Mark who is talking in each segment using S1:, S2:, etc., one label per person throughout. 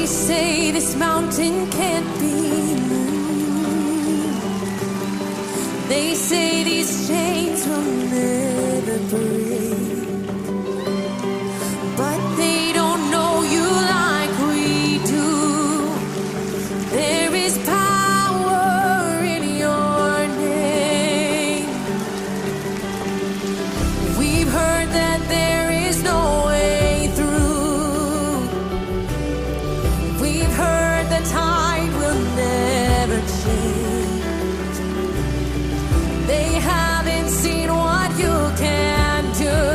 S1: They say this mountain can't be moved. They say these chains will never break. But they don't know you like we do. There is power in your name. We've heard that there is no way through. We've heard the tide will never change. They haven't seen what you can do.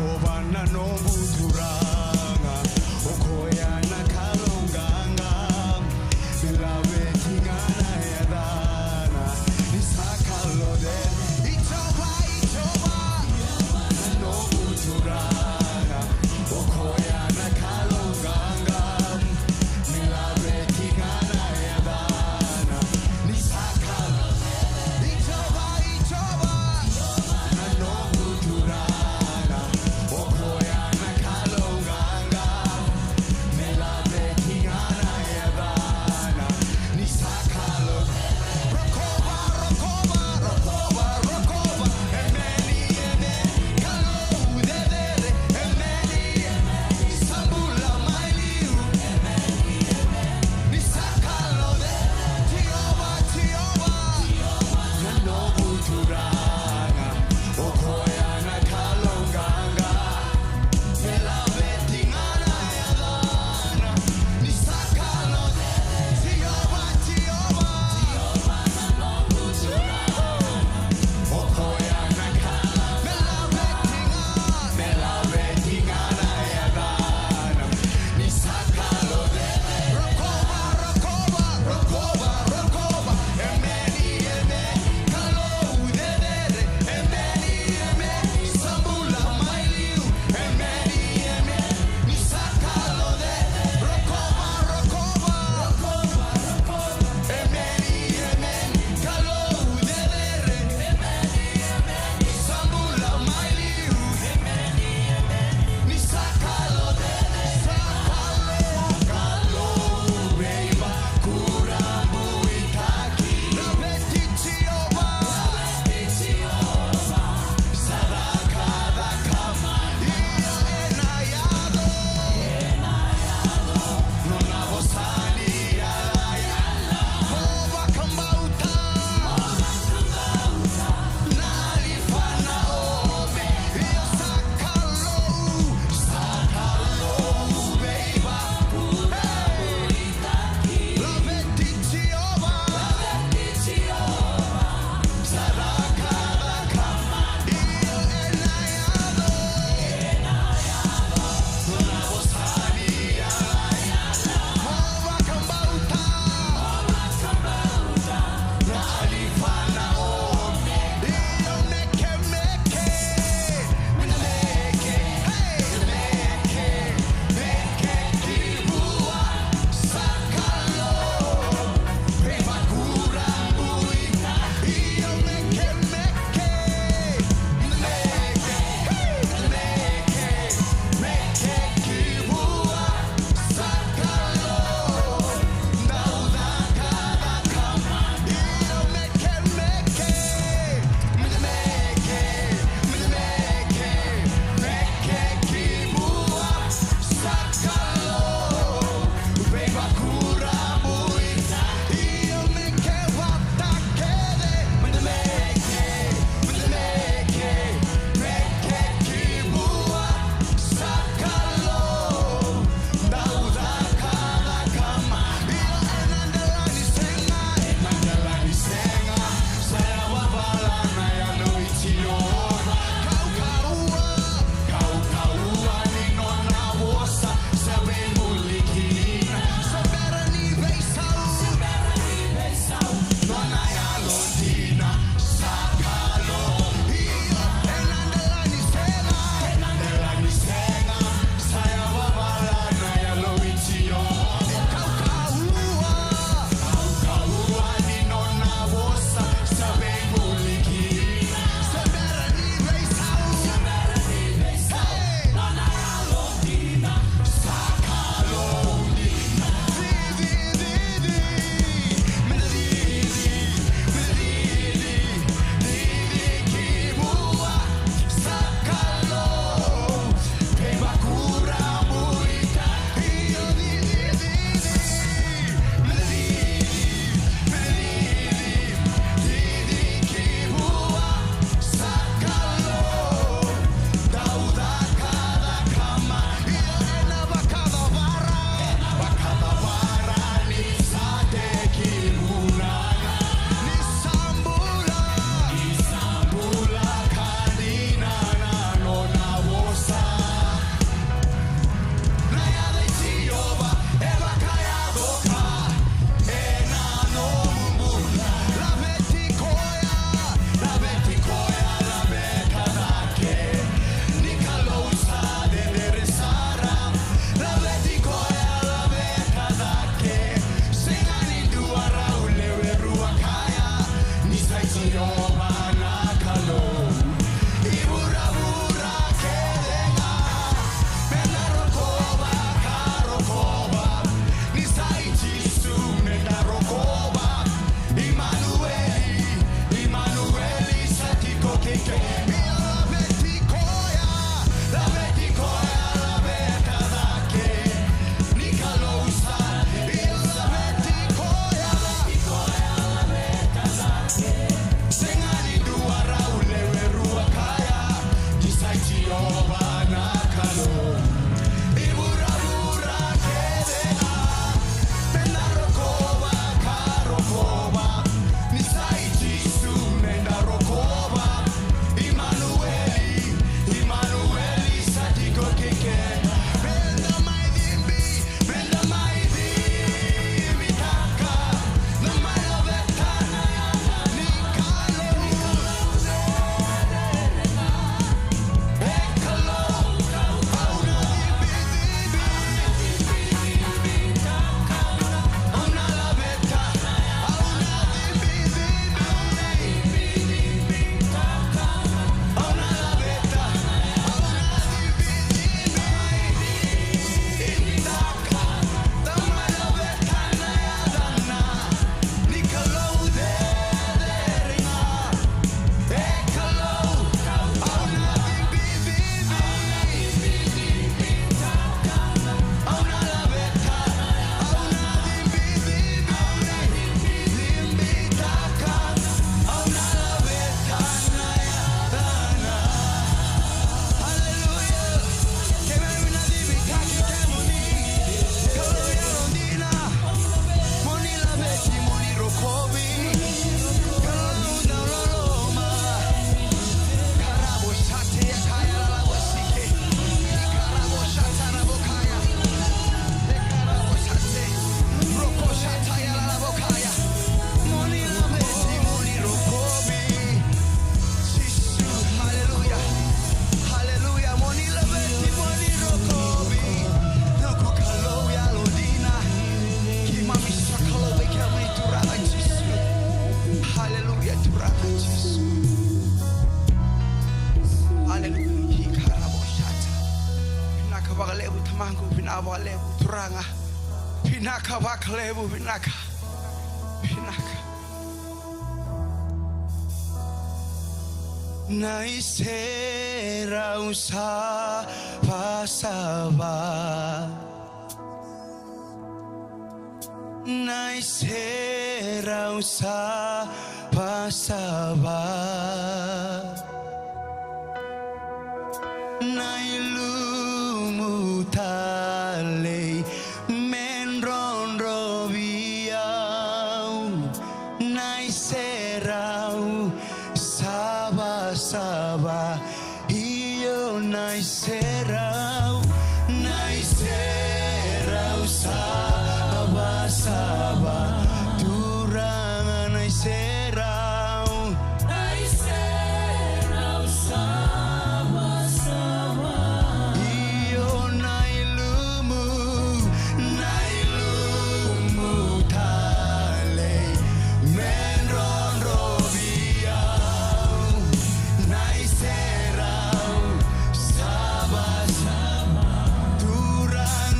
S2: na no buturanga okoya na kalonganga milave tingana yadana isakalo de itoba na no buturanga okoya na kalonganga milave tingana yadana isakalo itoba na no buturanga okoya na kalonga bakalebu tamangu pina bakalebu turanga pinaka bakalebu pinaka naisera usaba naisera usaba nailumutale menron robiau naiserau saba iyo naiserau saba turanga naiserau iyo nailumutale menron robiau naiserau saba turanga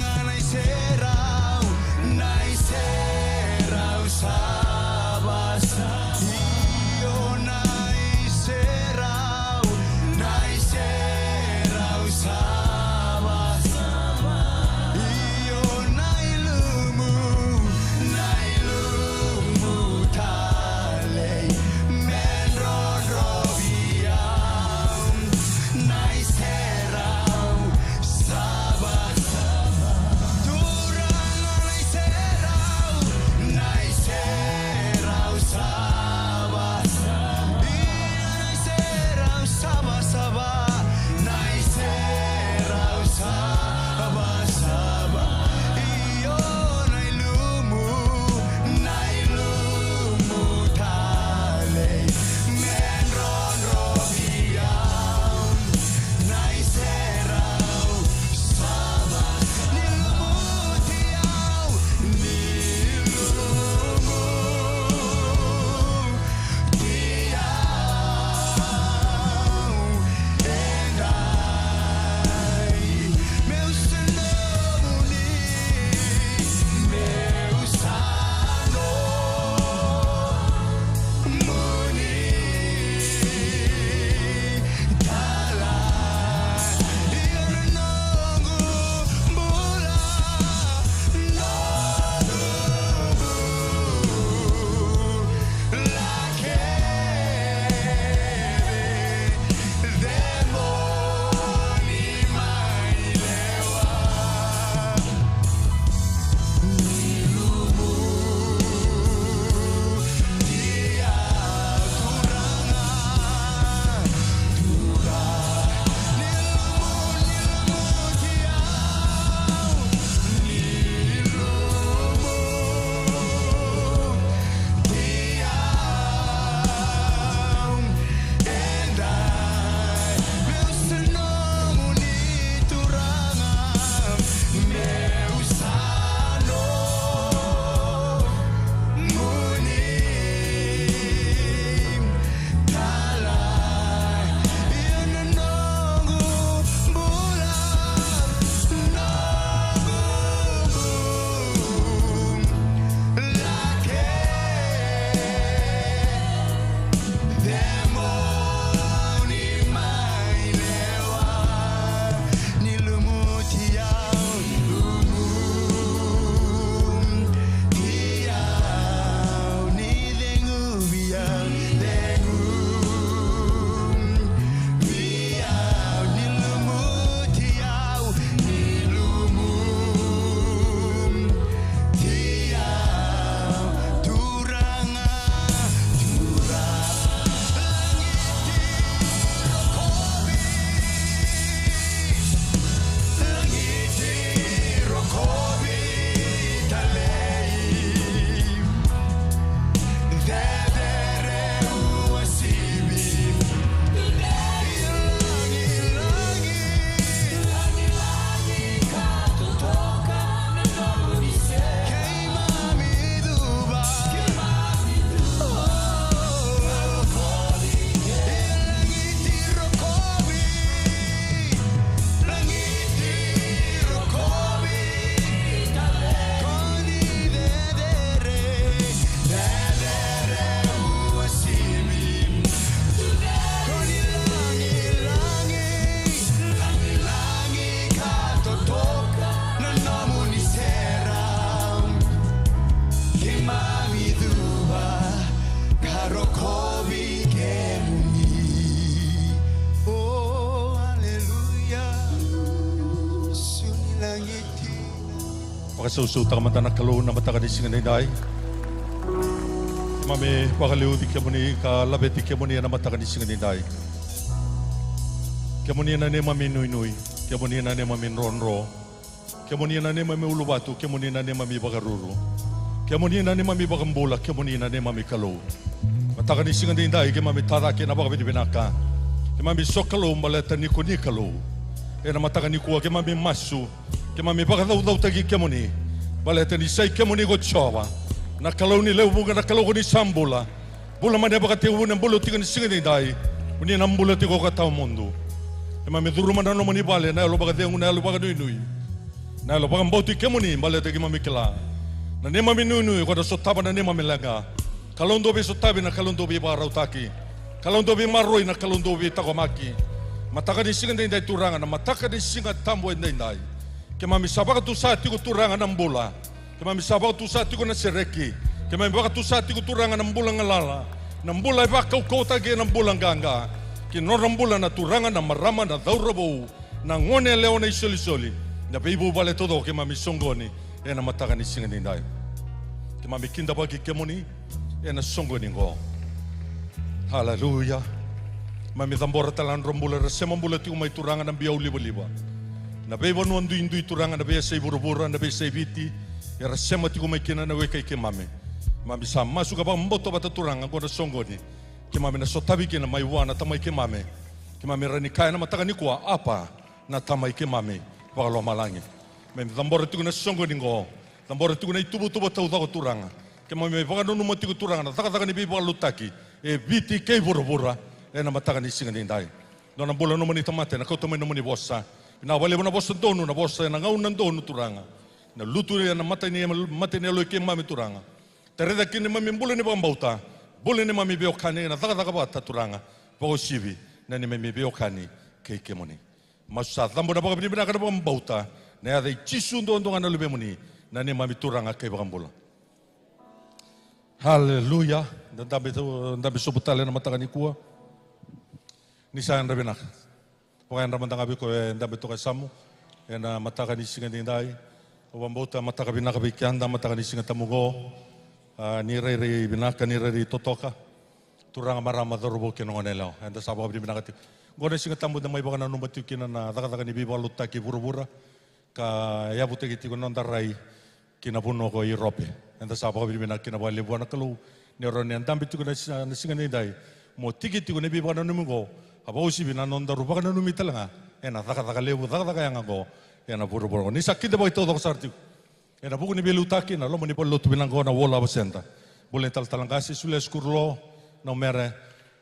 S3: Pakasusu takamata na kalu na mataka di singa nindai. Mami pakaliu di kemuni ka labe di kemuni na mataka di singa nindai. Kemuni na ne mami nui, kemuni na ne mami ronro, kemuni na ne mami ulubatu, kemuni na ne mami bagaruru, kemuni na ne mami bagambula, kemuni na ne mami kalu. Mataka di singa nindai ke mami tarake na baka binaka. Ke mami sokalo maleta ni kalu. E na mataka ni kuwa ke mami masu, ke mami baka dau tagi kemuni. Baleta ni sai kemuni go chawa. Na kalau ni leu bukan na kalau ni sambula. Bula mane baka te una bulu tiga ni singa ni dai. Uni na bulu tiga ka tau mundo. E mami duru mana no mani bale na lo baka te una lo baka nui. Na lo baka mbauti kemuni baleta ke mami kela. Na ne mami nui ko da sotaba na ne mami langa. Kalau ndo be sotabi na kalau ndo be ba rautaki. Kalau ndo be maroi na kalau ndo be takomaki. Mataka di singa dai turanga na mataka di singa tambo dai. Ke mami sabaka tu sa tigo turanga na bola. Ke mami sabaka tu sa tigo na sereki. Ke mami baka tu sa tigo turanga na bola ngalala. Na bola ba kau kota ge na bola ganga. Ke no bola na turanga na marama na daurabo. Na ngone leo na isoli. Na beibu vale todo ke mami songoni. E na mataka ni singa dai. Ke mami kinda bagi kemoni. E na songoni ngo. Haleluya. Mami tambora talan rombula resema mbula tiu mai turanga na biau liba. Na beba no andu indu turanga na bea sei buru-buru na bea sei viti. Ya resema tiu mai kina na weka ke mami. Mami sa masu ka ba mboto bata turanga ko na songoni. Ke mami na sotabi kina mai wana tamai ke mami. Ke mami rani kaya na mataka ni kuwa apa na tamai ke mami pakalo malangi. Mami tambora tiu na songoni ngo. Tambora tiu na itubu-tubu tau tau turanga. Ke mami baka no numo tiu turanga na taka ni beba lutaki. E viti ke buru-buru. E na mataka ni singa nindai. No na bola no mani tamate na kauta mai no mani bossa. Na wale na bossa donu na bossa na ngau na donu turanga. Na lutu na mata ni lo ke mami turanga. Tereda kini mami bola ni bambauta. Bola ni mami beokani na taka bata turanga. Poko sivi na ni mami beokani ke moni. Masa tambo na baka bina kana bambauta. Na ya dei chisu ndo na lube moni. Na ni mami turanga ke bambola. Haleluya. Ndambe sobutale na mataka ni kuwa. Nisayan rabinak. Pokoknya ramang tangabi ko ndambe to kasamu. Na mataka ni singa dindai. Wambota mataka binaka bikyanda mataka ni singa tamugo. Ni rei binaka ni rei totoka. Turanga marama darubo kinongonelo. Enda sabo abdi binaka ti. Gona singa tamu da mai bakana numbatu kina na taka ni biba lutta ki buru-bura. Ka yabute ki ko nondarai kina puno ko Europe. Enda sabo abdi binaka kina bali buana kalu. Ni ron ndambe tu na singa dindai. Mo tiki ko ne biba na numungo. Apa usi bina nonda rupa kana numi talanga. Ena taka lebu taka yang ako. Ena buru-buru. Ni sakit ba ito sarti. Ena buku ni belu taki na lo mani polo tu binang ko na wola basenta. Boleh tal-talangasi sules kurlo na mere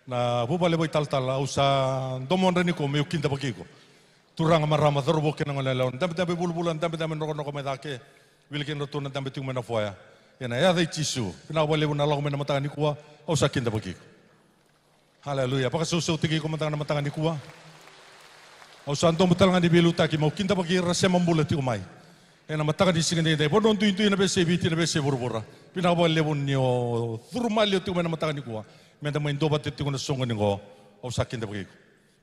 S3: na bubale boy tal-tal usa domon reni ko me ukinta bakiko. Turang marama darubo kena ngolelon. Dambe bulu-bulan dambe noko medake. Wilkin roto na dambe tingmena foya. Ena ya dai chisu. Pina bale na lo mena matani kuwa usa kinta bakiko. Haleluya. Apakah susu tigi ko matang na matangan ni kuwa? O santo mutal nga di bilu taki mau kinta pagi rasa membulat ti umay. E na matangan di singa dai. Bonon tu na bese biti na bese buru-buru. Pinakabal lebon niyo turmalyo ti umay na matangan ni kuwa. Menta mo indobat ti ko na songo ni ko. O sa kinta pagi ko.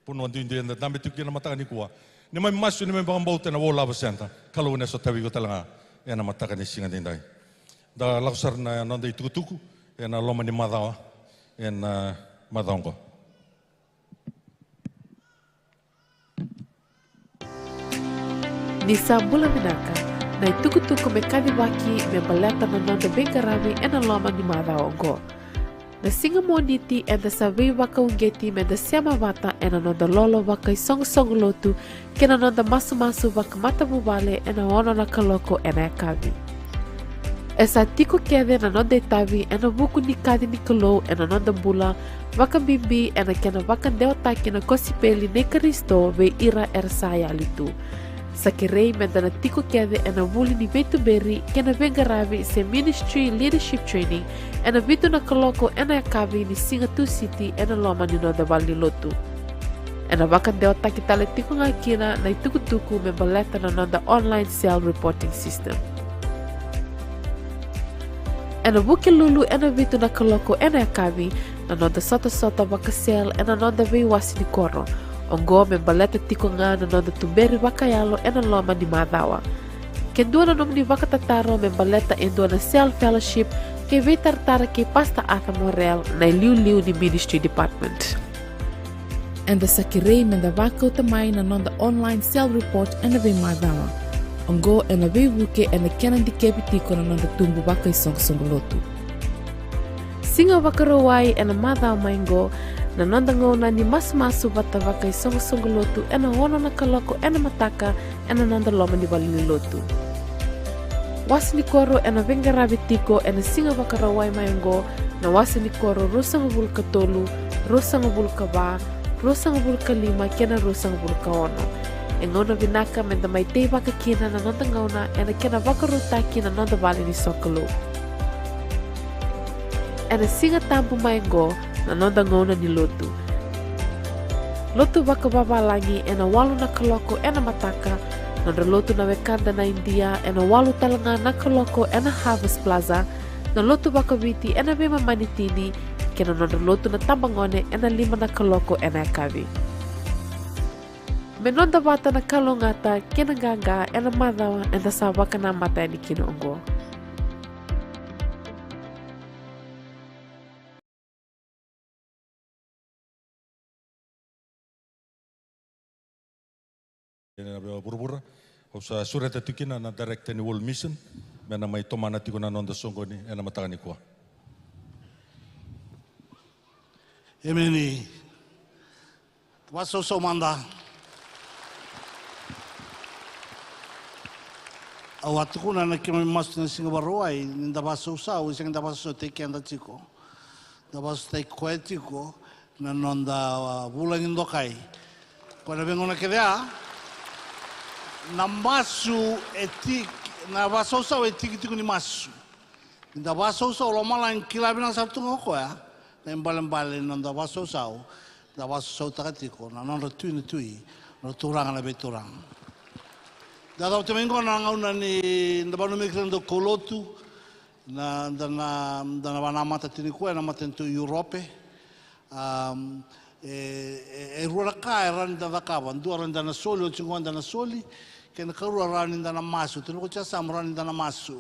S3: Puno tu na dami ti na matangan ni kuwa. Ni may masu ni may bangambauta na wala basenta. Kalau na so tabi ko talaga. E na matangan ni singa dai. Da laksar na nanda itukutuku. E na loma ni madawa. E na madongo.
S4: Ni sambula minaka, na itukutuku me kadibaki me baleta na nonda bengarami e na loma ni madaongo. Na singa moniti e da sabi waka ungeti me da siama wata e na nonda lolo waka i song lotu ke na nonda masu waka mata bubale e na ono na kaloko e na kavi. E sa tiko kede na nonda itavi e na buku ni kadi ni kalo e na nonda bula waka bimbi e na kena waka deotaki na kosipeli ne Kristo ve ira ersaya litu. Sakirei medana tiko kede e na wuli ni vetu beri kena vengaravi se ministry leadership training e na vitu na kaloko e na yakavi ni singa tu city e na loma ni nonda wali lotu. E na waka deotaki tale tiko nga kina na itukutuku me baleta na nonda online cell reporting system. E na buki lulu e na vitu na kaloko e na yakavi na nonda sota waka sel e na nonda vei wasi ni koro. Ongo me baleta tiko nga na nonda tuberi wakayalo e na loma ni madawa. ke dua na nomni vakatataro me baleta en dua na Cell Fellowship ke vetartara ke Pastor Arthur Morel na liu di Ministry Department.
S5: En de sakirei men da vako tamai na non da online cell report en de madawa. Ongo en de wuke en de kenan di kepitiko na non da tumbu vaka isong lotu.
S4: Singa wakarawai en de madawa maingo na non da ngona ni masu vata vaka isong lotu en de hono na kaloko en de mataka en de non da loma ni balini lotu. Wasi ni koro en de vengarabi tiko en de singa wakarawai maingo na wasi ni koro rosang bulka tolu, rosang bulka ba, rosang bulka lima kena rosang bulka ono. Engona vinaka menda mai te waka kina na nonda ngauna ena kena wakaruta kina nonda vali ni sokolo. Ena singa tampu maingo na nonda ngauna ni lotu. Lotu waka babalangi ena walu na kaloko ena mataka, nonda lotu na wekanda na India ena walu talanga na kaloko ena Harvest Plaza, na lotu waka viti ena bema manitini kena nonda lotu na tambangone ena lima na kaloko ena kavi. Menonda bata na kalongata kena ganga ena madawa ena sabaka na mata eni kina ongo.
S3: Ena bewa burubura, hausa sureta tikina na direct ni World Mission, mena mai tomana tiko na nonda songo ni ena mataka ni kua.
S6: Emeni, waso manda. Au atukuna na kima masu na singa baroai, ninda waso usau, isang da waso te kenda tiko. Da waso te koe tiko, na nonda bulangin dokai. Kona vengo na kedea, na masu etik, na waso usau etik tiko ni masu. Ninda waso usau lo malang kilabina sabtu ngoko ya. Na mbale non da waso sau, da waso sau takatiko, na non tui, no turanga na beturang. Da tau temengo na ngauna ni ndabanu migrando kolotu, na wana mata tinikua na matentu Europe. Rua ka ran da vakava, dua ran da na soli o chingo da na soli, ke na karua ran da na masu, tinuko cha sam ran da na masu.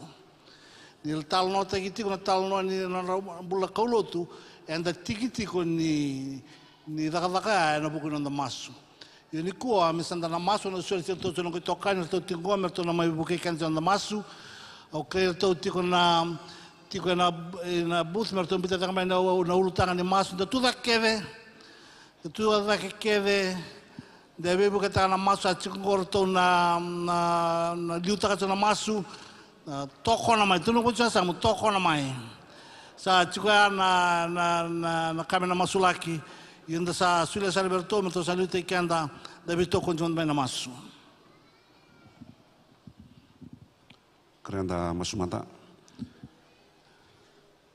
S6: Ni tal nota kitiko na tal no ni na bula kolotu. Enda tiki-tiko ni daka-daka na buku nanda masu. Yun ikuwa, misanda na masu na suwari tito tino kitoka, na tito tingo, merto na may buki kanzi nanda masu. O kaya tiko na booth, merto mbita taka may na ulutanga ni masu. Da tuda keve, da bebe buka taka na masu, at chikongoro to na liutaka to na masu. Toko na may, tuno ko siya sa mo, toko na may. Sa chukua na kami na masulaki, yun sa sulia sa liberto, mito sa lute kanda, dabito konjon na masu.
S7: Kerana masumata,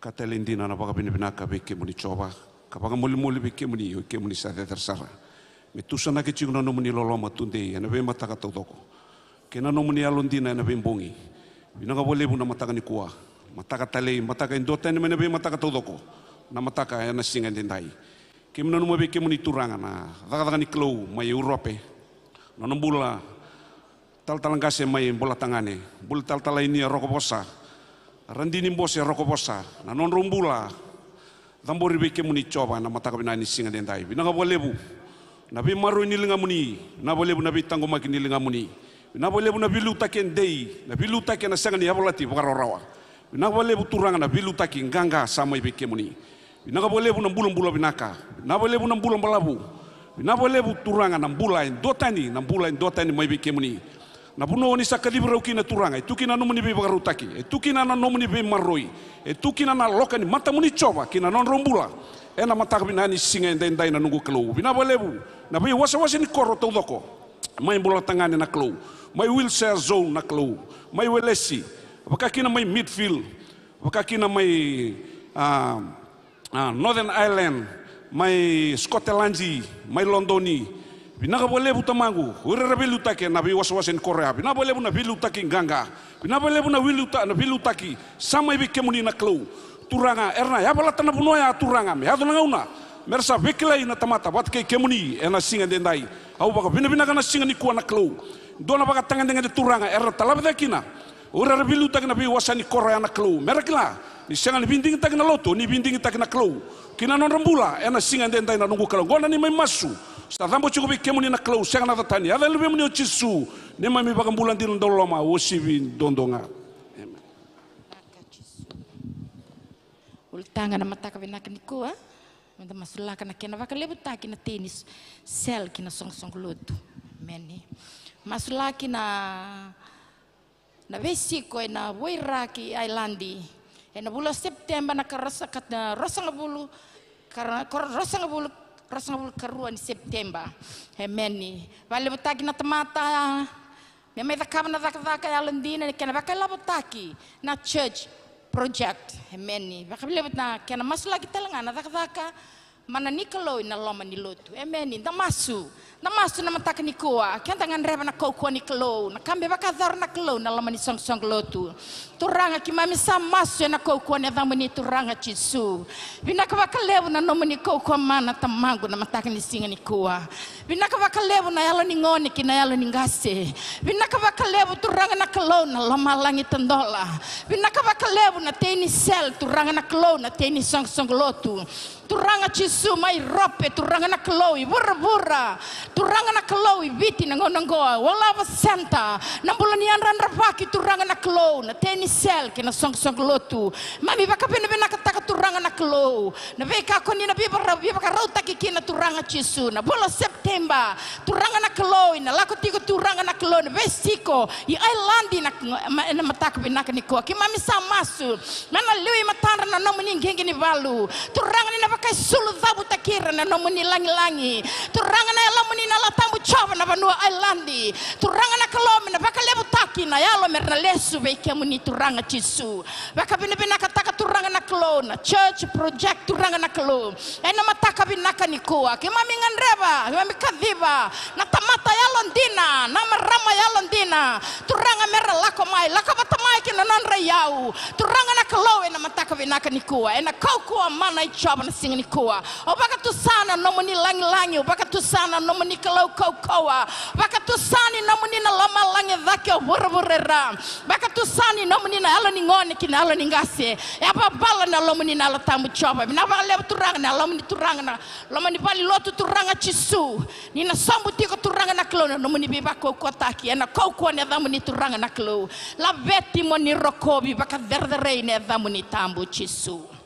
S7: kata lindina na baka binibinaka beke muni coba, kapag muli beke muni sa tersara. Metusa na kecil na nomuni loloma tunde, na be mata katotoko. Kena nomuni alundina na be bongi, binanga boleh buna mata kani kuah. Mataka talei, mataka indota ni menabe mataka todoko, na mataka ya na singa dendai. Kim na numabe kim ni turanga na, daga ni klo mai Europe, na nambula tal-talangase mai bola tangane, bul tal-tala ini rokobosa, randini bose rokobosa, na non rumbula, dambori be kim ni coba na mataka binani singa dendai. Binanga bolebu, na be maru ni lingamuni, na bolebu na be tango maki ni lingamuni, na bolebu na bilu taken dei, na bilu taken na sanga ni abolati bukarawa. Binaka boleh buturang na bilu taki nganga sama ibe kemuni. Binaka boleh bu nambulan bula binaka. Binaka boleh bu nambulan balabu. Binaka boleh buturang na mbulain dotani mai ibe kemuni. Na buno ni sakalibra ukina turanga. Itu kina nomuni be bagarutaki. Itu kina na nomuni be marroi. Itu kina na lokani mata muni coba kina non rombula. Ena mata binani singa ndai na nunggu kelu. Binaka boleh bu. Na be wasa ni koro todoko. Mai bola tangane na kelu. Mai wheelchair zone na kelu. Mai welesi. Apakah kina mai midfield, apakah kina mai Northern Ireland, mai Scotland, mai Londoni. Binaka boleh bu tamangu, ura bilu taki na bi was-wasin Korea. Binaka boleh bu na bilu taki ganga. Binaka boleh bu na bilu taki sama ibi kemuni na kelu. Turanga erna ya bala tana bunoya turanga me hadu ngauna. Mersa bekilai na tamata bat kei kemuni ena singa dendai. Au baka bina kana singa ni kuana kelu. dona baka tangan dengan turanga era talabda kina ora rabilu tagna bi wasani korra ana klu merakla ni sengan binding tagna loto ni binding tagna klu kina non rambula ena singa denta ina nungu kala gona ni mai masu sta tambo chugo bi kemuni na klu sengan na tani ada lebe muni chisu ni mai mi baka bulan din doloma wosibi dondonga
S8: ultanga na mataka vinaka nikua manda masulaka na kena vaka lebu taki na tenis sel kina song lutu meni masulaki na vesiko na Wairaki Islandi na bulan September na karasa kat na rosangabulu karuan di September meni vale butaki na tamata me me dakaba na dakaka Islandina kena vaka lebu taki na church project meni vaka lebu na kena masulaki talanga na dakaka mana nikalo na loma ni lotu meni damasu na mataka ni kuwa kanta ngan reba na koko ni klo na kambe baka dhar na klo na lama ni song lotu turanga kimami samasu na koko ni dhamu ni turanga chisu binaka baka lebu na nomu ni koko mana tamangu na mataka ni singa ni kuwa binaka baka lebu na yalo ni ngoni kina yalo ni ngase binaka baka lebu turanga na klo na lama langi tandola binaka baka lebu na teni sel turanga na klo na teni song lotu turanga chisu mai rope turanga na klo i bura turanga na klo i biti na ngonongoa wala va santa na bulani anran rapaki turanga na klo na teni sel kina song lotu mami baka pena kataka turanga na klo na veka koni na biba ka rauta kina turanga chisu na bola September turanga na klo na lako tiko turanga na klo na vesiko i Islandi na mataka binaka ni ko ki mami samasu mana liwi matara na nomu ni ngengi ni valu turanga ni na baka sulu dhabu takira na nomu ni langi turanga na yalamu ni na latambu chava na vanua Islandi turanga na kalomi na baka lebu taki na yalo merna lesu veke muni turanga chisu baka bina kataka turanga na klo na church project turanga na klo ena mataka binaka nikua kimami nganreba kimami kadhiba na tamata yalondina na marama yalondina turanga merna lako batamai kina nanra yau turanga na klo ena mataka binaka nikua ena kaukua mana ichava na singa nikua obaka tusana nomu ni langi obaka tusana nomu ni kalau kau-kaua baka tusani nomu ni na lama langi dhake wurwurera baka tusani nomu ni na alo ni ngoni kina alo ni ngase ya bala na lomu ni na alo tamu choba bina baka lebu turanga na lomu ni turanga na lomu ni bali lotu turanga chisu ni na sambu tiko turanga na klo na nomu ni biba kotaki ya na kau ni dhamu ni turanga na klo la veti mo ni rokobi baka verderei ni dhamu ni tambu chisu.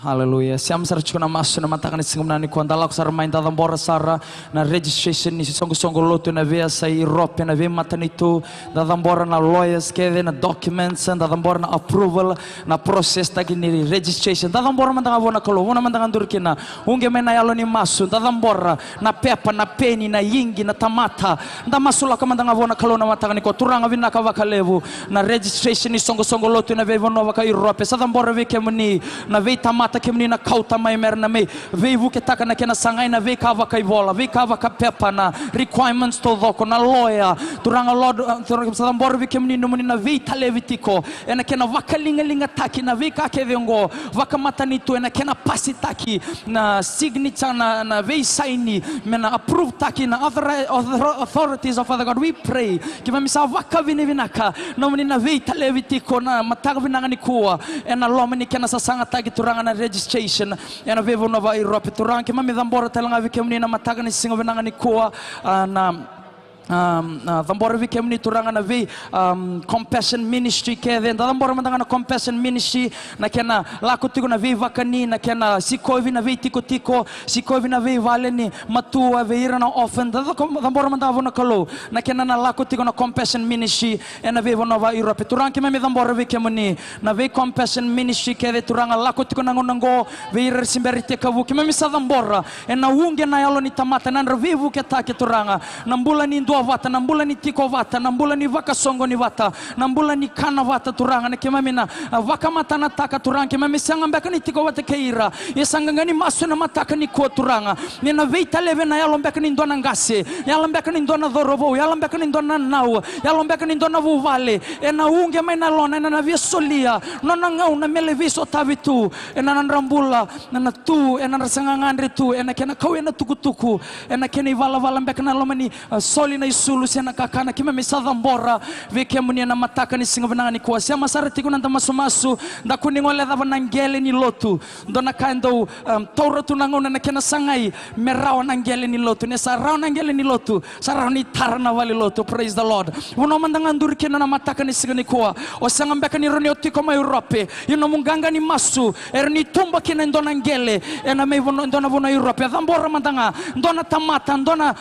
S9: Haleluya. Siam sar chuna masu na matakan ni singam nani kuanda lak sar main dadam bora sara na registration ni songo lotu na vea sa Europe na vea matan itu dadam bora na lawyers kede na documents dadam bora na approval na proses tagi ni registration dadam bora mandanga bona kalo bona mandanga durkina unge mena yalo ni masu dadam bora na pepa na peni na yingi na tamata nda masula ka mandanga bona kalo na matakan ni ko turanga vina ka vakalevu na registration ni songo lotu na vea vonova ka Europe sadam bora vea kemuni na vea tamata kemni na kauta mai merna me veivu ke taka na kena sangai na ve kava kai vola ve kava ka pepa na requirements to doko na lawyer turanga lord turanga sadam bor ve kemni no na ve talevitiko ena kena vakalinga taki na ve ka ke vengo vakamata tu ena kena pasi taki na signature na ve saini mena approve taki na other authorities of Father God we pray kiva misa vakavini vinaka no na ve talevitiko na mataga vinanga ni kuwa ena lomani kena sasanga taki turanga na registration ena vevo nova Europe turanga ke mami dambora talanga vikemni na mataga ni singo vinanga ni kuwa na dambora vikemni turanga na vi compassion ministry ke then dambora mandanga na compassion ministry na kena lako tiko na vi vakani na kena sikovi na vi tiko sikovi na vi valeni matua ve ira na often dambora mandanga na kalo na kena na lako tiko na compassion ministry ena vevo nova Europe turanga ke mami dambora vikemni na vi compassion ministry ke turanga lako tiko na ngonango ve ira simberite kavu ke mami sadambora ena unge na yalo ni tamata na revivu ke take turanga na mbula ni vata nambula ni tiko vata nambula ni vaka songo ni vata nambula ni kana vata turanga na kemami na vaka mata na taka turanga kemami sanga mbeka ni tiko vata keira yesanga ngani masu na mataka ni ko turanga ni na veita leve na yalo mbeka ni ndona ngase yalo mbeka ni ndona dhorovo yalo mbeka ni ndona nau yalo mbeka ni ndona vuvale ena unge mai na lona na viesolia nona ngau na mele viso tavitu ena na rambula na tu ena na sanga ngandre tu ena kena kau ena tukutuku ena kena ivala mbeka na lomani soli na isulu siya nakakana kima misada mbora veke munia na mataka ni singa vananga ni kuwa siya masarati kuna nda masu nda kuningole dava nangele ni lotu ndona kaindo tauro tunangona na kena sangai merao nangele ni lotu ne sarao nangele ni lotu sarao ni tarana vali lotu. Praise the Lord. Uno mandanga nduri kena na mataka ni singa ni kuwa osanga mbeka ni roni otiko ma Europe yuno munganga ni masu erni tumba kena ndona ngele ena me ndona vono Europe dhambora mandanga ndona tamata ndona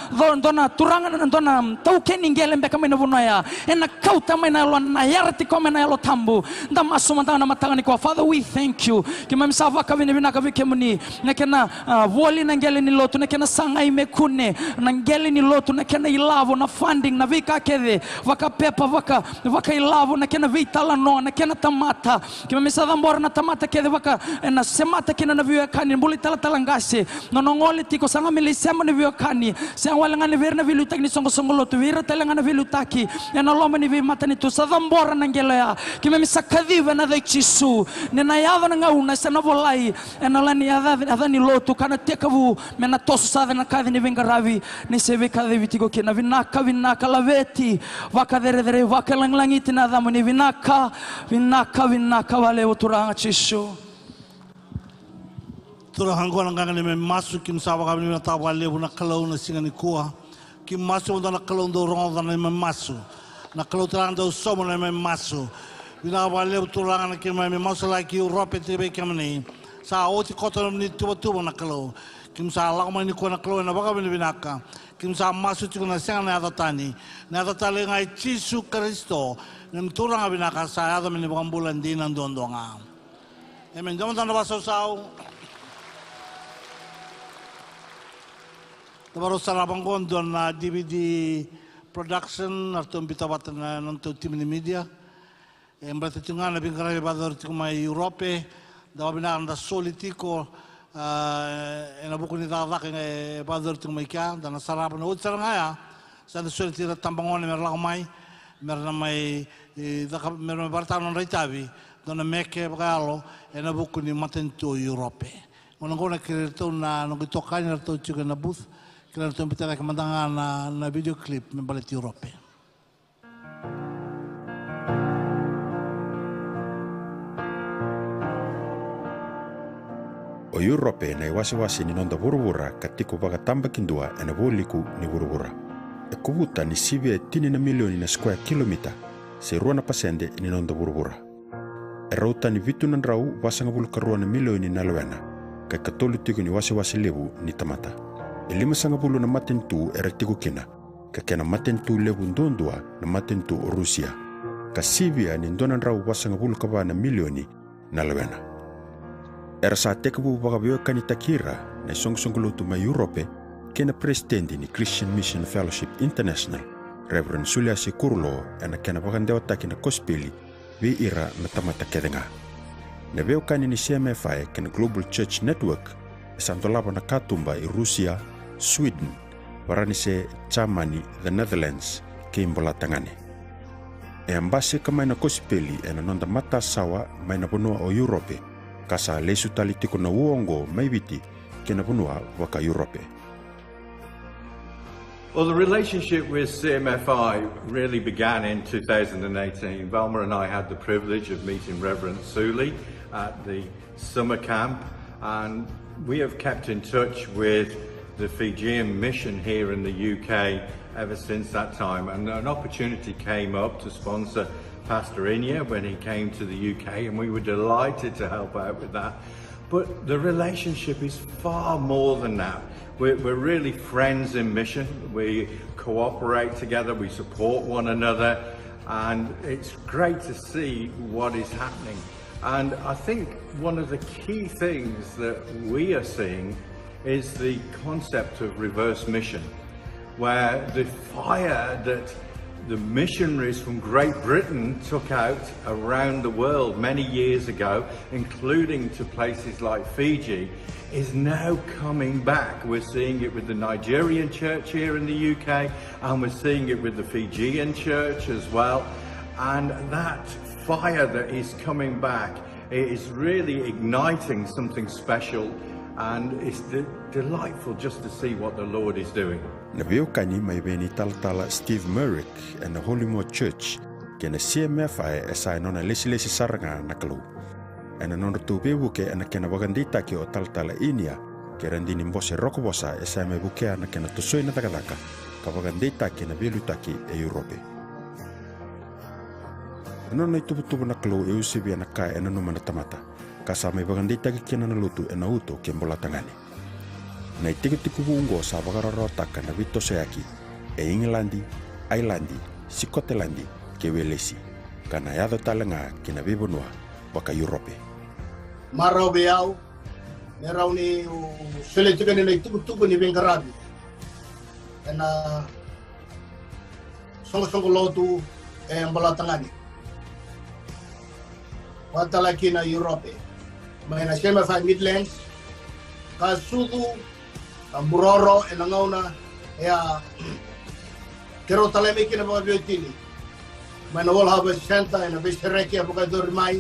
S9: turanga ndona taukeni ngele mbeka me vono ya ena kauta me na lo na yarati kome na lo tambu nda masu mandanga na matanga ni kuwa. Father, we thank you kima misava kavini vinaka vikemuni nekena voli na ngele ni lotu nekena sanga imekune na ngele ni lotu nekena ilavo na funding na vika kede vaka pepa vaka ilavo nekena vitala no nekena tamata kima misava mbora na tamata kede vaka na semata kina na viwa kani mbuli tala talangase no ngoli tiko sanga milisema ni viwa kani siang walanga ni virna vilu tak ni songo lotu vira talanga na vilu taki na loma ni vi mata ni tu sada mbora na ngele ya kima misakadhiva na daichisu nena yava na ngauna sana volai ena lani adha ni lotu kana tekavu mena tosu sada na kadhi ni vingaravi ni seve kadhi vitiko kina vinaka laveti vaka dere vaka langlangiti na dhamu ni vinaka wale uturanga chishu
S6: Turahangona nganga ni me masu kim sawa kami na tawa lebu na kalau na singa ni kuwa kim masu na kalau do ronga na me masu na kalau terang do somo na me masu Vina wale turanga na kim me masu like Europe tebe kamni sa oti kotor ni tubo na kalau kim sa la ma ni ko na kalau na baka binaka kim sa masu tu na singa na adatani ngai Yesu Kristo na turanga binaka sa ada me bulan din ang dondonga amen damo tanda basau Baru sarabang ko doon na DVD production atau bitawatan na nonton tim ni media. Berarti tunga na bingkara bador tu mai Europe, dawa bina anda solitiko ena buku ni dawa ke bador tu mai kia dan sarab na utsar ngaya. Sa solitira tambangon merla mai merna mai merna bartan reitavi dona meke bagalo ena buku ni matento Europe. Monongona kirito na nogitokanya to chuga na booth. Kailan ito pitala kamandangan na video clip ng balit Europe.
S10: O Europe na iwasi-wasi ni nonda burubura katiko baga tambakindua ena voliku ni burubura. E kuvuta ni sivia tini na milioni na square kilomita se ruana pasende ni nonda burubura. E rauta ni vitu na rau wasanga bulu karuana milioni na lewena kay katolitiko ni wasi-wasi lebu ni tamata. E 50 na matentu eretigo kina kakena matentu lebu ndondua na matentu Rusia ka sivia ni ndonan rau wasanga bulu kabana milioni na lewena. Era sa tekabu bagabio kanita kira na song-songlutu ma Europe kena presidenti ni Christian Mission Fellowship International Reverend Suliasi Kurlo ena kena bagandewa takina kospili vi ira na tamata kedenga. Na veo kani ni CMFI kena Global Church Network esantolaba na katumba i Rusia, Sweden, waranise Germany, the Netherlands, ke imbola tangane. E ambase ka mai na kospeli ena nonda mata sawa mai na bonua o Europe, kasa lesu talitiko na uongo mai viti ke na bonua waka Europe.
S11: Well, the relationship with CMFI really began in 2018. Velma and I had the privilege of meeting Reverend Suli at the summer camp, and we have kept in touch with the Fijian mission here in the UK ever since that time, and an opportunity came up to sponsor Pastor Inya when he came to the UK, and we were delighted to help out with that. But the relationship is far more than that. We're really friends in mission. We cooperate together, we support one another, and it's great to see what is happening. And I think one of the key things that we are seeing is the concept of reverse mission, where the fire that the missionaries from Great Britain took out around the world many years ago, including to places like Fiji, is now coming back. We're seeing it with the Nigerian church here in the UK, and we're seeing it with the Fijian church as well. And that fire that is coming back is really igniting something special, and it's delightful just to see what the Lord is doing.
S10: Na viokani mai veni talatala Steve Merrick and the Holymoor Church kena CMFI esa nona lesi saranga na kalu. Ana nona tu bebuke ana kena bagandita ki o talatala inia kerandini mbose rokobosa esa me buke ana kena tusoi na takataka ka bagandita kena belutaki e Europe. Nona itubutubu na kalu e usibi ana kai ana numa na tamata kasa me bagandita ki kena na lutu e na uto ke mbola tangani. Na tiku bungo sa bagararotaka na vito seaki e Englandi, Islandi, Sikotelandi ke welesi kana yado talanga kina bibunwa baka Europe.
S12: Marau beau merau ni sele tuka ni tuku ni Bengarabi. Na songo lotu e mbola tangani. Wata laki na Europe. Maina sema fa Midlands kasudu Buroro e nangauna ya kero taleme kina ba biotini mana wal haba senta na beshereki abuka dormai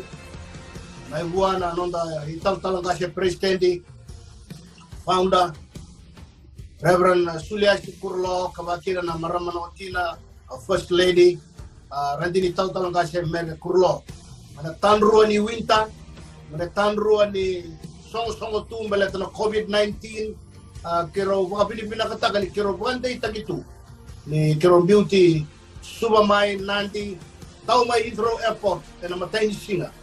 S12: mai buana nonda hital talanga se presidente founder Reverend Sulia Kurlo kabakira na maramano tina first lady randini tal talanga se mer Kurlo mana tanruan ni winter mana tanruan ni songo tumbele na COVID-19 kero mga Pilipina katakan ni kero bukanday tagitu ni kero beauty subamay nanti tao may Heathrow Airport na namatay ni Singa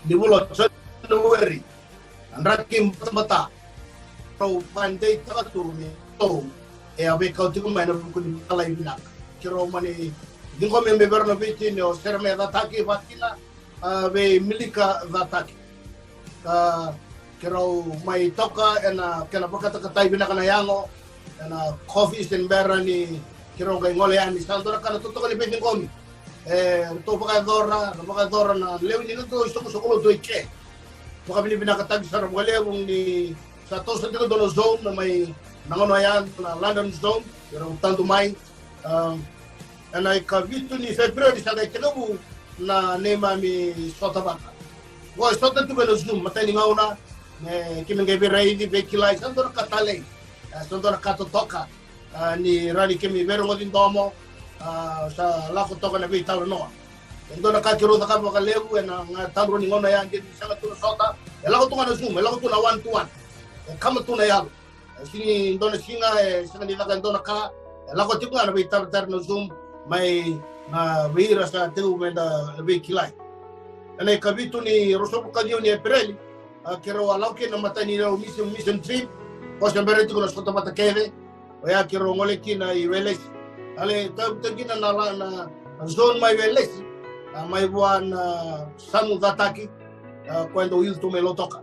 S12: di bulot sa January ang rakim bata kero bukanday tagatu ni to abe kauti ko may nabukun talay binak kero mani din ko may member na biti ni o serme dataki vakila be milika dataki kero mai toka ena kena pakata katai bina kana yango ena coffee sten bera ni kero ngai ngole ani sandora kana tuto ni pedi komi to pakadora na leo ni to sokolo to ike paka bina katag sa ngole ni sa to sa tiko zone na may nangono yan na London zone kero tanto mai ena ikavitu ni February sa kay kinabu na nema mi sotabaka wo sota tu belo zoom matay ni ngauna kimi ngai di bekilai sandora katale sandora katotoka ni rani kimi vero ngodin domo sa lako toka na bita no ndona ka kiro ka ba lewu na tangro ni ngona yang di sanga tu sota lako tu na zoom lako tu na 1 to 1 kama tu na yalo sini ndona singa sanga di ka ndona ka lako tu na bita no zoom mai na vira sa teu menda bekilai ana kabitu ni rosopo kadio ni April kero alau ke na matani na mission trip o se bere tu na sota mata keve o ya kero ngole ki na iweles ale tagi na zone mai weles mai buan sanu dataki quando il tu me lo toca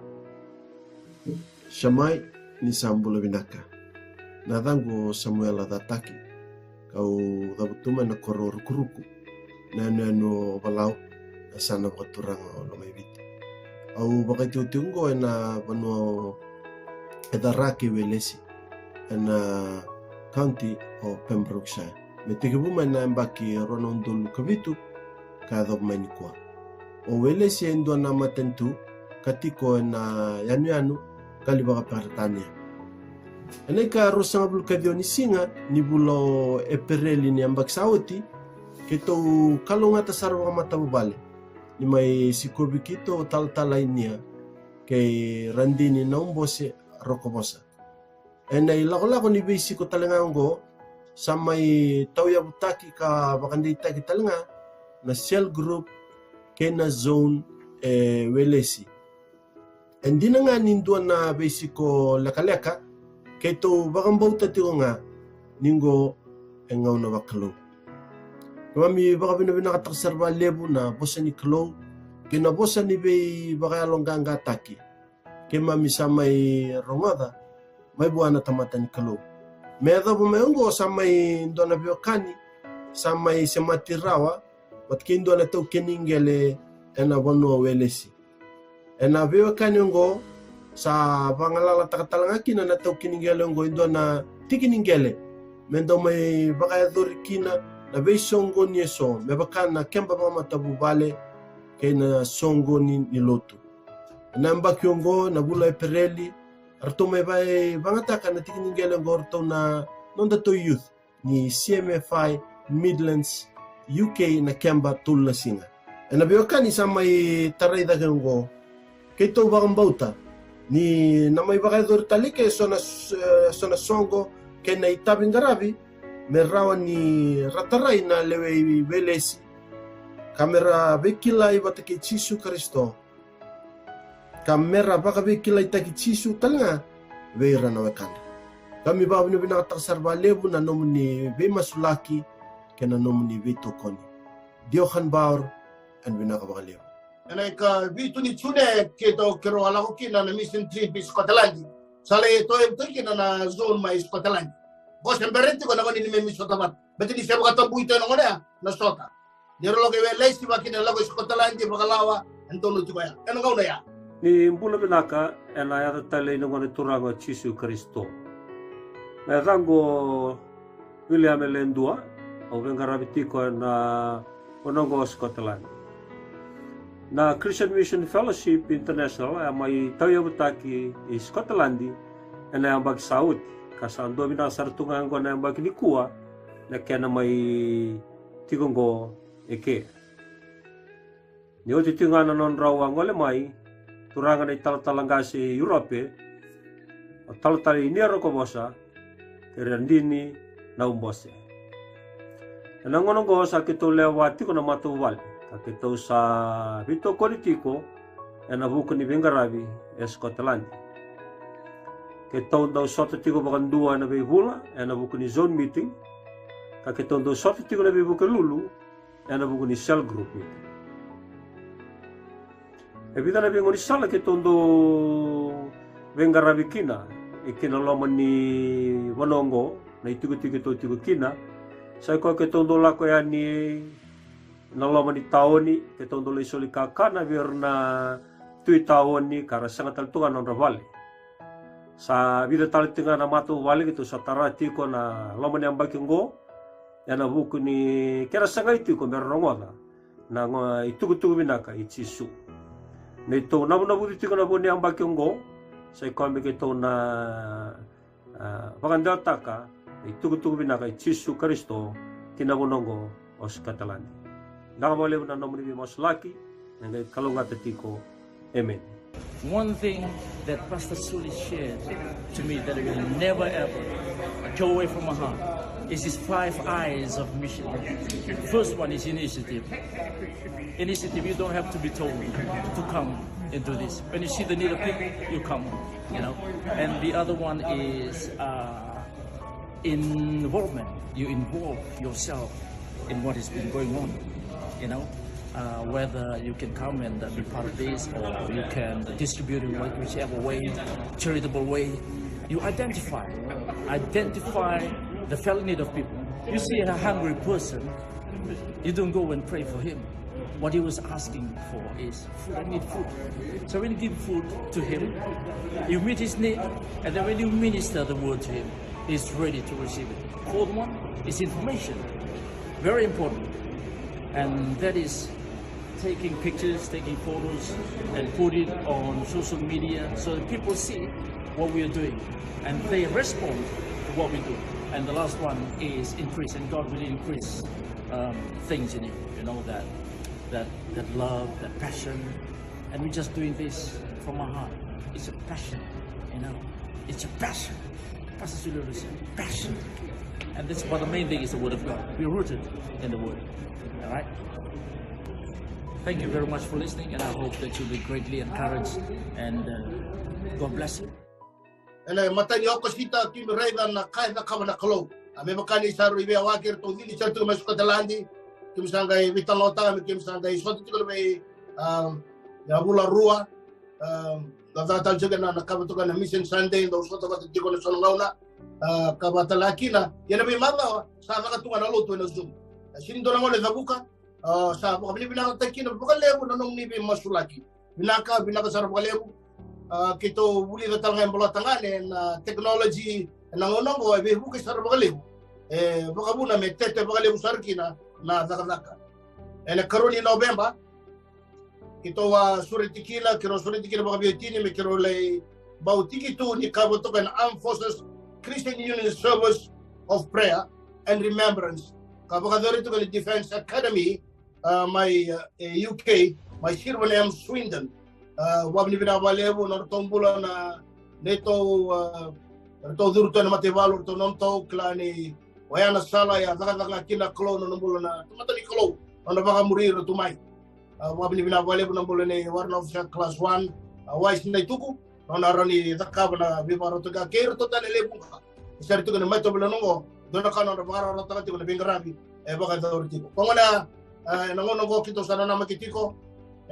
S13: Shamai ni sambula binaka nadango Samuel dataki kau dabutuma na koror kuruku na no balau sana baturang lo mai bit au baka tiungo na bano edaraki welesi na county o Pembrokeshire metigibu mana mbaki ronondul kabitu kadop manikwa o welesi endo na matentu katiko na yanu kali baka pertania aneka rosanga bul kadioni singa ni bulo epereli ni ambak sauti keto kalonga tasarwa mata bale ni mai sikobikito talainia kay randini na umbose rokobosa ena ilako ni basic ko talangango sa may tawya butaki ka bakandita ki talanga na cell group kena zone welesi endi na nga nindo na basic ko lakaleka keto bakambauta tiyo nga ningo engaw na bakalo kami baka binakatakserba lebu na bosa ni Klo kina bosa ni be baka alonganga taki kemami sa may rongada may buwana tamata ni Klo meda bu mayongo sa may ndona biokani sa may sematirawa watkindo na to keningele ena bono welesi ena biokani ngo sa bangalala takatalanga kina na to keningele ngo indona tikiningele mendo may baka dorikina na be songo ni so me bakana kemba mama tabu bale kena songo ni lotu namba kyongo na bula pereli arto me bay bangata kana tikini ngele ngorto na nonda to youth ni CMFI Midlands UK na Kemba tul na singa. E na biwakani sa may taray da kengo kay to bakang bauta ni na may bakay dor talike so na songo kay na itabing garabi merawan ni rataray na lewe velesi kamera bekilay batake Jisu Kristo kamera baka bekilay taki Jisu talanga veira na wakanda kami babu ni binakatakasar ba lebu na nomu ni be masulaki kena nomu ni be tokoni diohan baur an binakabaka lebu
S12: Ene ka vitu ni chune keto kero ala ko kina na mission trip Scotland. Sale to em to kina na zone mai Scotland. Bos emberenti ko na ni memi sotamat. Beti di sebo kata buito no ngada na sota. Dero lo ke we lesi ba kina lago Scotland di bakalawa antolo tuya. Eno ngau ya.
S14: Ni mbula binaka ena ya tale no ngone turango Jisu Kristo. Na rango William Elendua o vengarabiti ko na onongo Scotland. Na Christian Mission Fellowship International ay may tayo butaki i Scotland na ang bagsaud kasando binasartungan ko na ang bagnikua na kaya na may tigonggo eke. Niyo titingan na non raw ang walamay turangan ay talatalangga si Europe o talatali niya ko bosa kerandini na umbose. Nangonong ko sa kitulewati ko na matuwal kakito sa bito politiko na nabuko ni Bengarabi Scotland. Kito daw soto tiko bakan dua na bihula na nabuko ni zone meeting. Kakito daw soto tiko na bibuka lulu na nabuko ni cell group meeting. Ebita na bingo ni sala kito daw Bengarabi kina ikinalaman ni Wanongo na itigo-tigo kina. Sa ko kito daw lako yan ni nalaman ni taon ni ketong doloy soli kakana biar na tui taon ni kara sangat taltungan on ravali sa vida taltungan na matu wali gitu sa tarati ko na laman yang baking go ya na buku ni kera sangai tu ko merongola na itugu binaka ichisu nito namu buti ko na boni yang baking go sa ko mi keto na pagandata ka itugu binaka ichisu Kristo kinabonongo os Catalani. Nakamole na nomor ni mas laki nang kalungat tiko. Amen.
S15: One thing that Pastor Sully shared to me that will never ever go away from my heart is his 5 eyes of mission. The first one is initiative. Initiative, you don't have to be told to come into this. When you see the need of people, you come, you know. And the other one is involvement. You involve yourself in what has been going on. You know, whether you can come and be part of this, or you can distribute in whichever way, charitable way. You identify the felt need of people. You see a hungry person, you don't go and pray for him. What he was asking for is food. I need food. So when you give food to him, you meet his need, and then when you minister the word to him, he's ready to receive it. Fourth one is information. Very important. And that is taking pictures, taking photos, and put it on social media so that people see what we are doing and they respond to what we do. And the last one is increase, and God will increase things in you. You know, that love, that passion, and we're just doing this from our heart. It's a passion, you know. It's a passion. Pastor Sully said, passion, and this. But the main thing is the Word of God. We're rooted in the Word. All right. Thank you very much for listening, and I hope that you'll be greatly encouraged, and God bless you.
S12: Ene matani ako kita kim rega na kaya na kama na kalo. Ame makani sa ribe wakir to dili sa tu mas Scotland. Kim sangai vitalota kim sangai soto tikolo be ya bula rua. Gavata juga na nakabatukan na mission Sunday ndo soto ka tikolo sa ngauna. Kabatalakina yana be mama sa nakatunga na loto na Zoom. Sindo na ngole zabuka sa pagabili binakatakina pagalebu na nung nibi masulaki binaka sa pagalebu kito buli na talanga yung tangane na technology na ngonong ko ay buka sa pagalebu baka muna may tete pagalebu sa arkina na zakazaka na karuni November kito suritikila kiro suritikila baka biyotini may kiro lay bautiki tu ni kabotokan Armed Forces Christian Union Service of prayer and remembrance. Kabakadori to the Defense Academy, my UK, my Shirvan Swindon, Wabni Vinavalevo, Nortombula, Neto, Todurto, Matevalo, Tononto, Clani, Wayana Sala, Yazaka Kina Clone, Nombulana, Tomatani Clo, on the Bagamuri to my Wabni Vinavalevo, Nombulane, one of class 1, Wise Naituku, on Arani, the Cabana, Vivarotoga, Kero, Total Lebuka, started to the Metabulano. Doon ka na para rata ko na bingarabi baka dorito ko na nangono ko kito sana na makitiko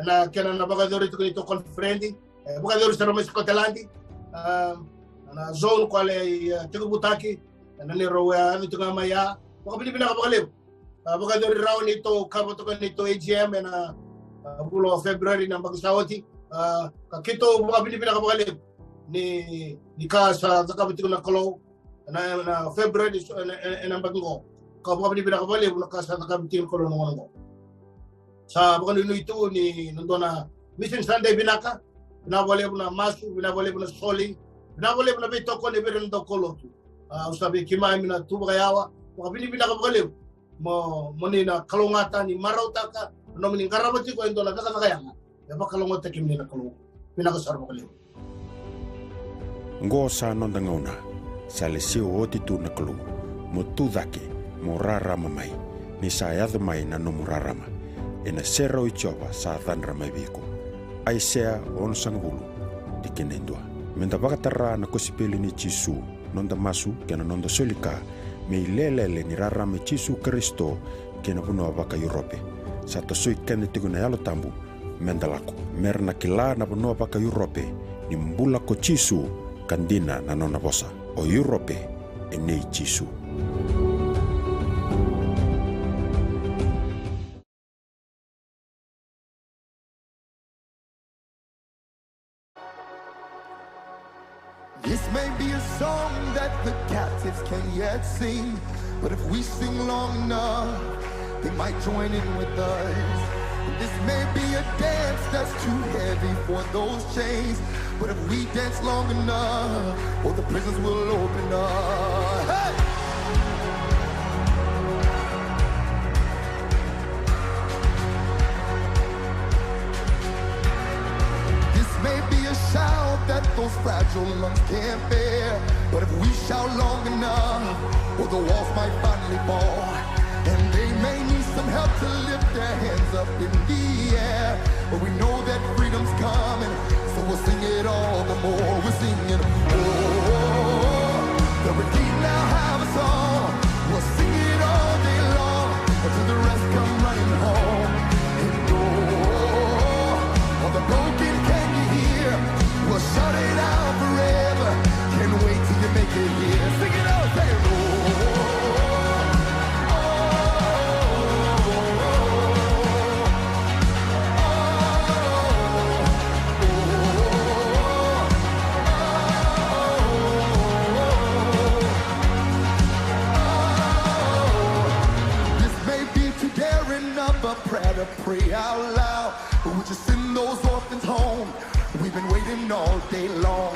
S12: na kana na baka dorito ko ito conferendi baka dorito sa Romeo Catalandi na zone ko ale tigubutaki na ni rowa ito nga maya baka Pilipina ka bakaliw baka dorito raw nito kaboto ko nito AGM na bulo February na magsawati kakito baka Pilipina ka bakaliw ni ka sa kabiti ko na kolo na February na bago ko ni pinakabali mo ka sa kabitin ko no ngo sa baka ito ni nando na mission Sunday binaka binabali mo na masu binabali mo na soli binabali mo na bito ko ni berendo ko usabi kimay mina tu kayawa baka pinakabali mo ni na kalungatan ni marauta ka no ni karabati ko ito na kaya baka kalungata kimni na kalung pinakasar mo kaliw
S10: ngo sa nondangona sa lesio oti tu na kalu mo tu dake mo rarama mai ni sa yadu mai na no murarama ena sero ichoba sa thanra mai biko ai sea on sangulu dikenendua menda bakatara na kosipeli ni Jisu nonda masu kena nonda solika me lelele ni rarama Jisu Kristo kena puno baka Europe sa to soi kene tiguna yalo tambu menda lako merna kila na puno baka Europe ni mbula ko Jisu kandina na nona bosa o Europe e nei Jisu.
S16: This may be a song that the captives can yet sing, but if we sing long enough, they might join in with us. This may be a dance that's too heavy for those chains, but if we dance long enough, well, the prisons will open up. Hey! This may be a shout that those fragile lungs can't bear, but if we shout long enough, well, the walls might finally fall. And they may need some help to lift their hands up in the air. But we know that freedom's coming, so we'll sing it all the more. We're singing, oh, the redeemed now have a song. We'll sing it all day long until the rest come running home. And oh, all the broken can you hear? We'll shout it out forever. Can't wait till you make it here. Sing it out, say it, oh. Prayer to pray out loud, but we just send those orphans home. We've been waiting all day long.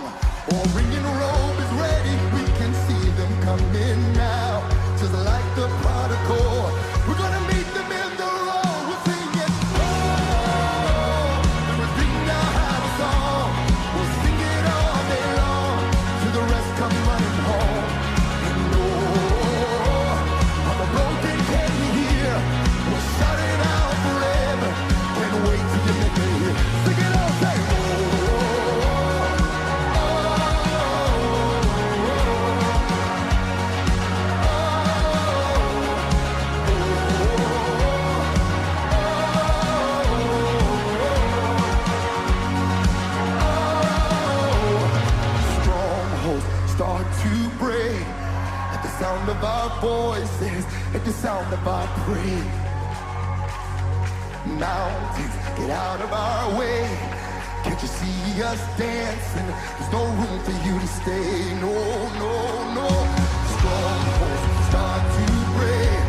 S16: All ringing robe is ready, we can see them coming now. Just like the prodigal, we're gonna meet them in the road. We'll sing it, oh, the redeemed now have a song. We'll sing it all day long till the rest come running home. And oh, all the broken can you hear? We'll shout it out forever. Can't wait till you make it here. Sing it all, say, oh, strongholds start to break at the sound of our voices, at the sound of our praise. Mountains get out of our way. Can't you see us dancing? There's no room for you to stay. No, no, no. Strongholds start to break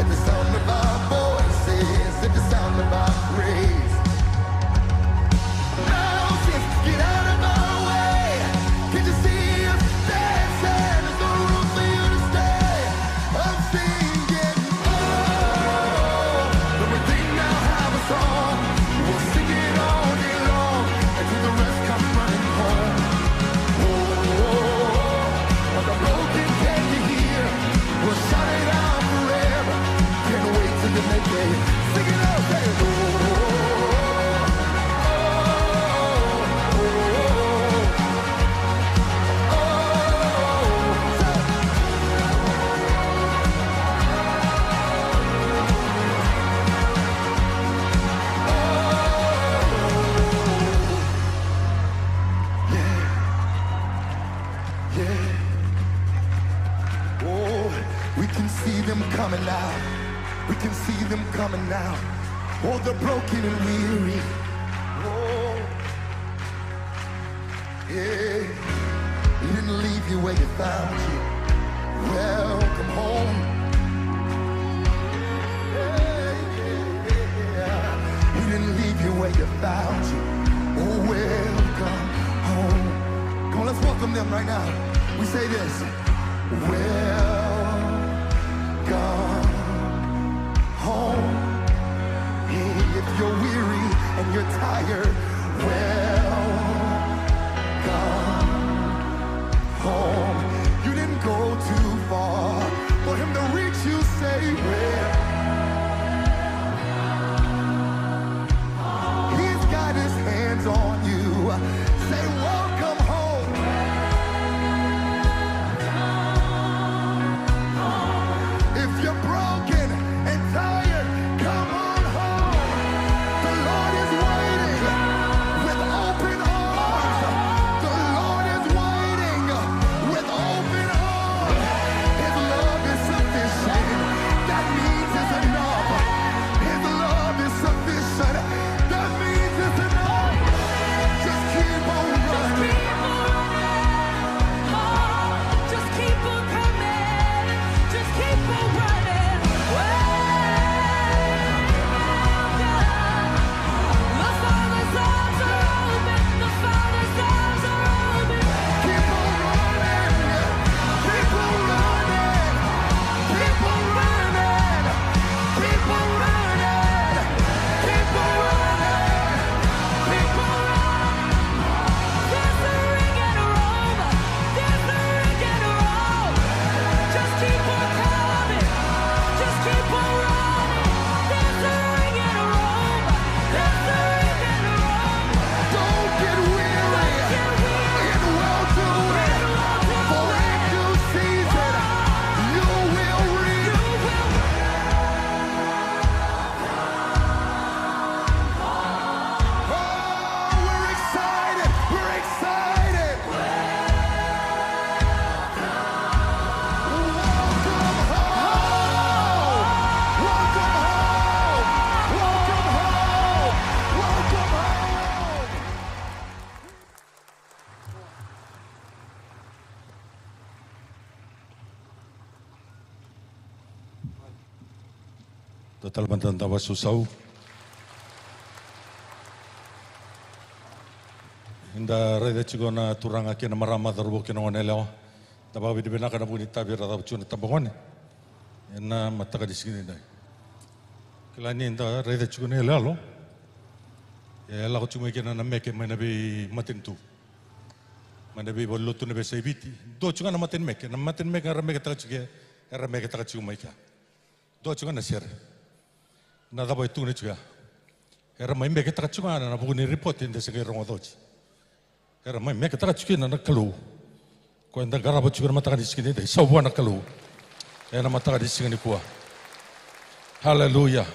S16: at the sound of our voices, at the sound of our praise. Mountains get out of our way. Can't you see us dancing? There's no room for you to stay. till you make it. Sing it out, say, oh, coming now. We can see them coming now. Oh, the broken and weary. Oh, yeah. He didn't leave you where you found you. Welcome home. Yeah, yeah, yeah. He didn't leave you where you found you. Oh, welcome home. Come on, let's welcome them right now. We say this. Welcome home. Hey, if you're weary and you're tired, welcome home. You didn't go too far for him to reach you. Say he's got his hands on you. Say welcome home. If you're broken and tired, come on home. The Lord is waiting with open arms. The Lord is waiting with open arms. His love is sufficient. That means it's enough. His love is sufficient. That means it's enough. Just keep on running.
S1: Just keep on coming. Just keep on running. The Father's arms are open. The Father's arms are open.
S16: Keep on running. Keep on running. Keep on running. Keep on running. Keep on running. Keep on
S1: There's a ring and a robe. There's a ring and a robe. Just keep on coming. Just keep on running. There's a ring and a robe. There's a ring and a robe.
S16: Don't get weary in well-doing, for in due season you will reap. Oh, we're excited. We're excited. Welcome home. Welcome home. Welcome home. Welcome home.
S3: Total bantan tawa susau. Inda reda chigona turanga kena marama darbo kena oneleo. Taba bidi bena kana buni tabi rada chuna tabone. Ena mataka disini dai. Kelani inda reda chigona elalo. Ela ko chuma kena nameke manabi matintu. Manabi bolotu nebe sebiti. Do chugana matin meke, na matin meke rameke takachige, rameke takachuma ika. Do chugana sere. Na dabo itu ni juga. Era mai meke takachuma na buni report inde sege rongodochi. Era mai meke takachukina na kalu. Ko inda garabo chugana mataka disikini dai. Sawa na kalu. Ena mataka disikini kuwa. Hallelujah.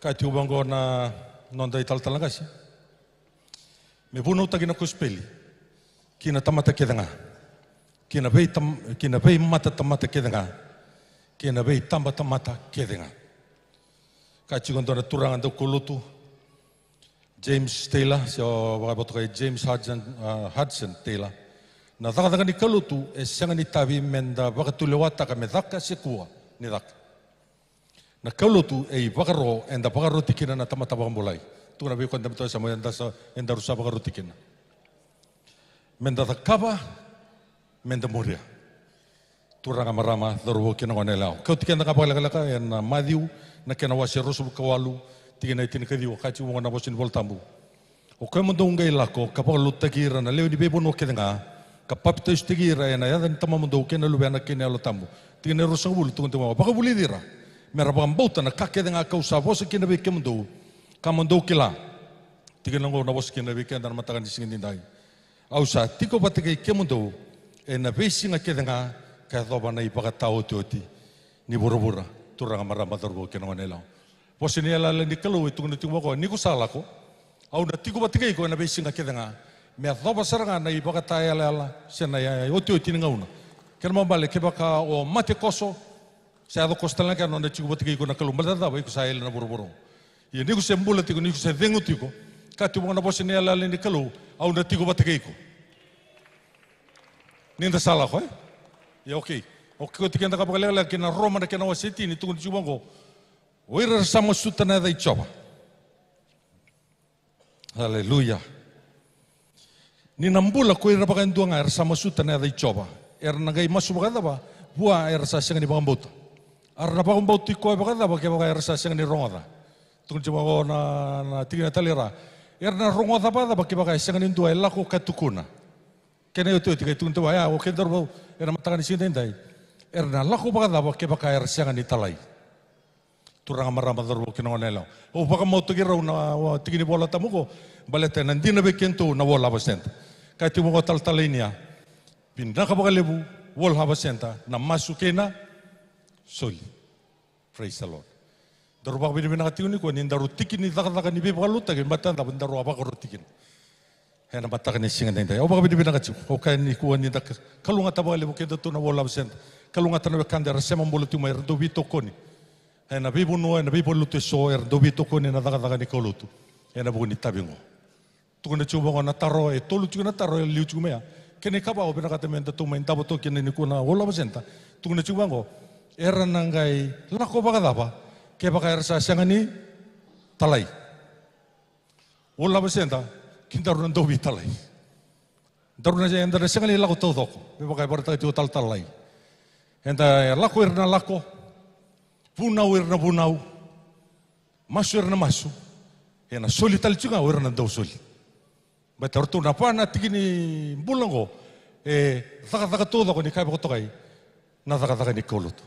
S3: Kai tu bango na nonda ital talangasi. Me buno tagi na kuspeli. Kina tamata kedanga. Kina bei mata tamata kedanga. Kina bei tamba tamata kedanga. Kai chigondo na turangan do kulutu. James Taylor, so wakaboto James Hudson Taylor. Na daka ni kalutu e sanga ni tavi menda wakatulewata ka medaka sekua ni daka. Na kalutu e wakaro enda wakaro tikina na tamata wakamulai. Tuna bi konta mito sa mo enda rusa wakaro tikina. Menda takaba menda muria. Turanga marama darubo kina wanelao. Kau tikina kapalaka en madiu na kena wasi rosu kawalu tikina itin kadiu kachi wona bosin voltambu. O kau mundo ungai lako kapalu takira na leo ni bebo no kedenga kapapita istigira na yadan tama mundo kena lubena kena lo tambu. Tikina rosu wulu tungu tungu baka buli dira. merabang bauta na kake nga kausa vosa kina be kemando kamando kila tiganango na vosa kina be kenda na matakan singin dai ausa tiko patike kemando e na besinga kedenga ka doba na ipakatao toti ni bura-bura turanga marama dorgo kena nela vosa ni ala ni kalu itu ni timo ko ni ko sala ko au na tiko patike ko na besinga kedenga me doba saranga na ipakatao ala sena ya oti ngauna kena mambale ke baka o mate koso saya do kostala kan onda chiku batiki ko na kalumba da ba ko sa ele na buru-buru ye ni ko se mbula tiko ni ko se dengu tiko ka tu na bosi ni ala ni kalu au na tiko batiki ko ni nda sala ko ye okay ko tikenda ka bagala ke na Roma na ke na wasiti ni tu ni chubongo oira sama sutana da ichoba haleluya ni nambula ko ira bakan duanga er sama sutana da ichoba er nagai masu bagada ba bua er sa senga ni bakambuta arna pa kumbau tiko e bakada ba ke baka ersa seng ni rongoda tun coba ko na tigina talira erna rongoda ba da ba ke baka seng ni dua elako katukuna kene itu tiga tun tuwa ya o ke dorbo erna matakan ni sinten dai erna lako bakada ba ke baka ersa seng ni talai turang marama dorbo kino nela o baka mau tugira na tigini bola tamuko balete nandina be kento na bola basenta ka tu mo tal talinia pindah ka baka lebu wol habasenta na masukena soli. Praise the Lord. Daru bak bini bina katiuni ko ni daru tikin ni taka ni be baluta ke mata da daru apa ko tikin. Hena mata ka ni singa dai. O bak bini bina katu. O ka ni ko ni dak kalunga tabale bo ke da tuna bola absent. Kalunga tana be kandera sema mbolutu mai do bito koni. Hena bibu no na bibu lutu so do bito koni na taka ni kolutu. Hena bu ni tabingo. Tukuna chuba na taro e tolu tukuna taro e liu chumea. Kene kaba o bina katemenda tu mai tabo to kene ni kuna bola absent. Tukuna chuba ngo era nangai lako bakadaba ke baka ersa sangani talai ola basenta kindaru ndo bi talai daru na jenda sangani lako todo be baka barta tu talai enda lako erna lako punau erna punau masu erna masu ena soli tal chunga erna ndo soli batar tu na pana tigini bulango taka todo ko ni kai bako kai na taka ni kolutu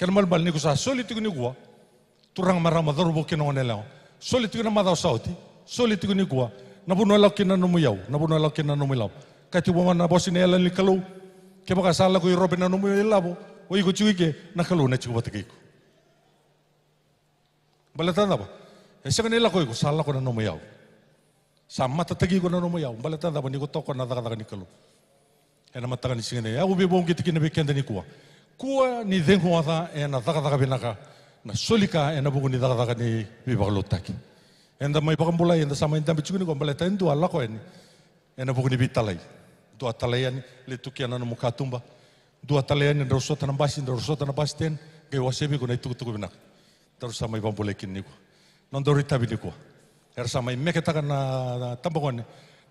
S3: Kelmal bal ni kusa soli tiku ni gua turang marama dorbo kino nela soli tiku na madau sauti soli tiku ni gua na buno la kina no muyau na buno la kina no mulau ka ti bo na bosi nela ni kalu ke baka sala ko robe na no muyau labo o iko chuike na kalu na chiku batiki ko balata ba e sanga nela ko sala ko na no muyau sama tatagi ko na no muyau balata ba ni ko toko na daga ni kalu ena mataga ni singene ya ubi bom kitiki na bekenda ni kuwa kua ni dengo ata e na daga binaka na solika e na buku ni daga ni bibaglotaki enda mai pakambula enda sama enda bichuni ko baleta endu alla ko en na buku ni bitalai do atalaiani le tukiana no mukatumba do atalaiani ndo sota na basi ndo sota na basten ke wasebi ko na tuku binaka terus sama pambula kinni ko non do rita biniko er sama meketa na tambakone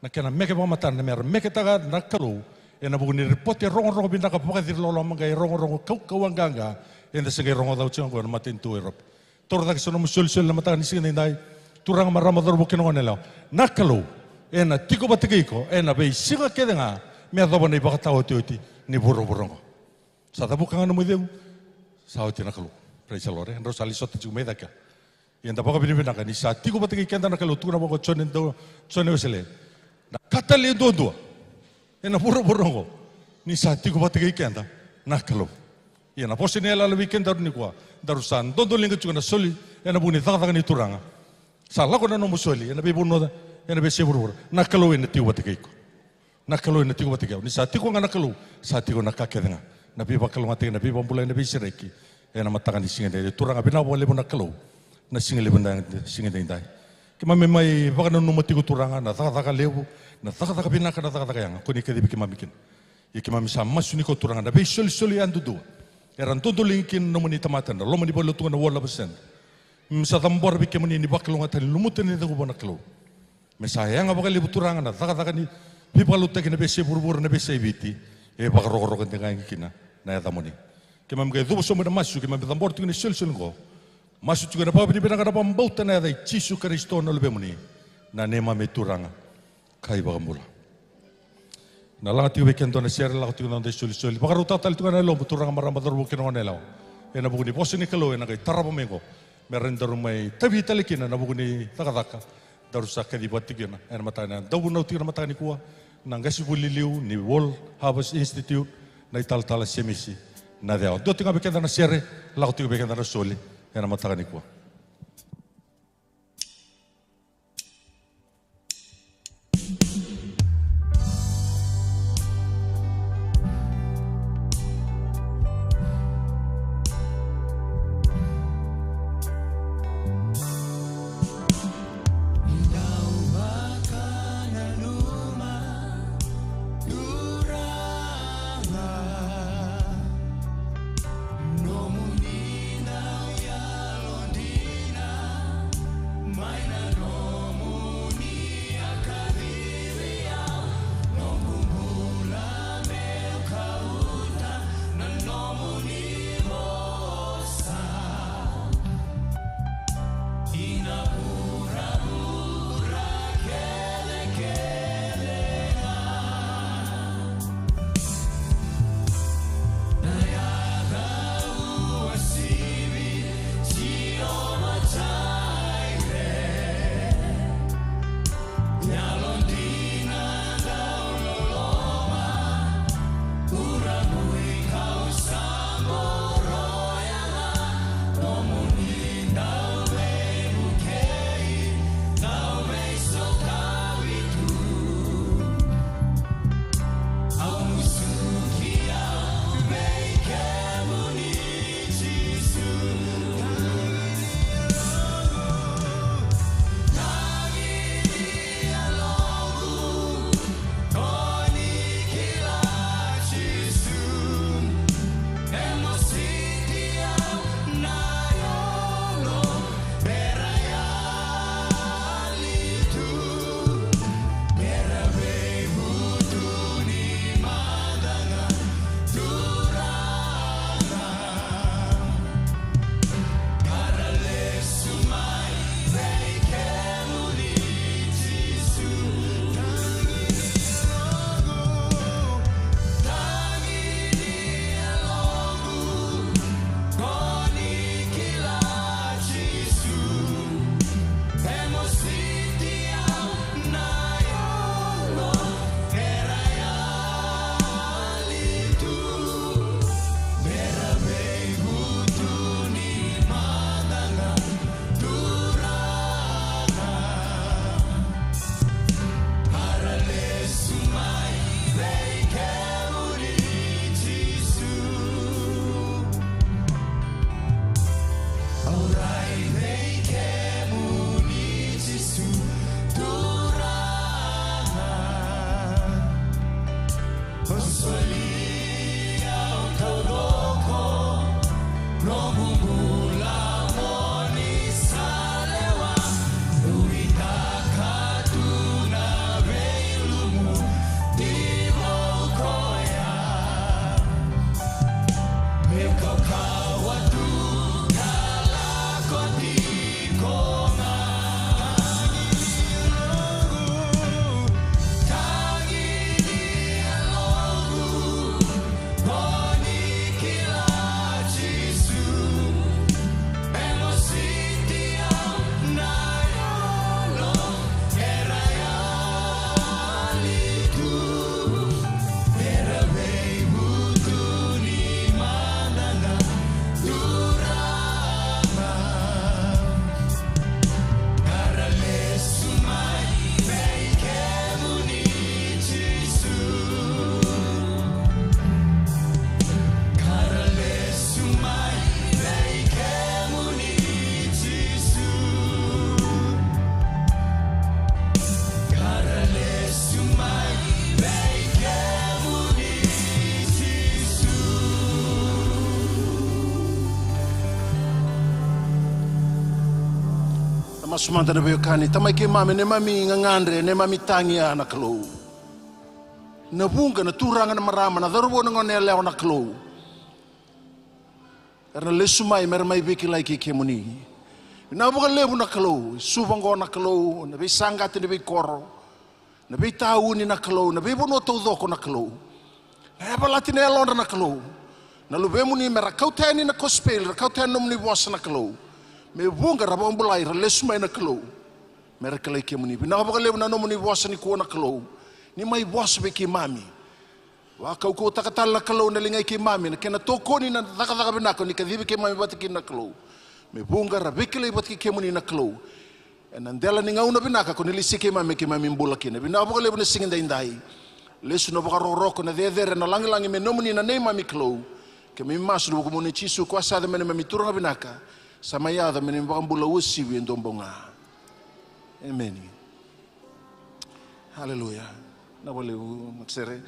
S3: na kena meke pamatan na mer meketa na kalu ena buku ni report rongo binaka paka dir lolo mangai rongo kau anganga enda sege rongo dau chang ko na matin tu erop tor dak sono musul na mata ni sing ndai turang marama dor bukin ngonela nakalo ena tiko batikiko ena be siga kedenga me adoba ni baka tau tioti ni buru sa tabu kanga mo deu sa oti nakalo praise the Lord endo sali sot ju meda ka enda baka binaka ni sa tiko batikiko enda nakalo tu na bako chonen do chone wesele na katali do ena buru ni sa tiko batikiko enda nakalo ena posinela le weekend dar ni kwa darusan dondo linga chuna soli ena buni daga ni turanga sala ko na no musoli ena be buno ena be seburu nakalo ena tiko batikiko nakalo ena tiko batikiko ni sa tiko ngana nakalo sa tiko nakakedenga na be bakalo ngate na be bambula ena be sireki ena mataka ni singende turanga bina bole bona nakalo na singele benda singende ndai kima mai baka no matiko turanga na daga lebu na daga binaka na daga yang ko ni kedi bikima bikin ikima misa masuni ko turanga na be soli andu do eran todo linkin no mani tamatan lo mani bolo tu na wala besen misa tambor bikima ni bakalo ngata lumuten ni dago bona klo misa yang abaka lebu turanga na daga ni bipalo tekina be sebur na be sebiti e baka rogo tenga kina na ya tamoni kima mga dubo so na masu kima tambor tu ni soli ngo masu tu na papi bina kana pambauta na dai Yesu Kristo no lebe muni na nema me turanga kai bagambula na langa tiu weekend na share la tiu na soli baka ruta tal tu na lo turanga maramba dor bukin ona lao e na bukuni posini kalo e na kai tarapa mengo me rendaru mai tavi talikina na bukuni takataka daru sa kedi batikina e na matana dawu nau tira matani kua na ngasi buliliu ni World Harvest Institute na ital-tala semisi na deo do tinga bekenda na sere lau tinga bekenda na soli e na matani kua.
S6: Masumanta na kani tamai ke mame ne mami ngangandre ne mami tangia na klo na bunga na turanga na marama na darubo na ngone leo na klo karena lesumai mer mai beki lai ke muni na buka lebu na klo subango na klo na be sangat ne be koro na be tauni na klo na be bono to doko na klo na balati ne londa na klo
S12: Na lubemu ni mera kautani na kospel, kautani nom ni wasa na kalau. Me bunga rabang bulai rales mai na kalau. Mera kalai ke muni. Na ba kale na nom ni wasa ni ko na kalau. Ni mai wasa be ki mami. Wa kau ko takatal na kalau na lingai ki mami na kena toko ni na taka binako ni kadibi ke mami bat ki na kalau. Me bunga rabikle bat ki ke muni na kalau. Nandela ni ngauna binaka ko nilisi ke mami mbula kine. Bina ba kale na singin indai. Lesu no ba roko na dedere na langi me nomuni na nei mami kalau. Ke mi masu ko muni chisu ko asa de mene mami turha binaka. Sama ya da mene ba mbula usi wi ndombonga. Amen. Hallelujah. Na boleh maksere.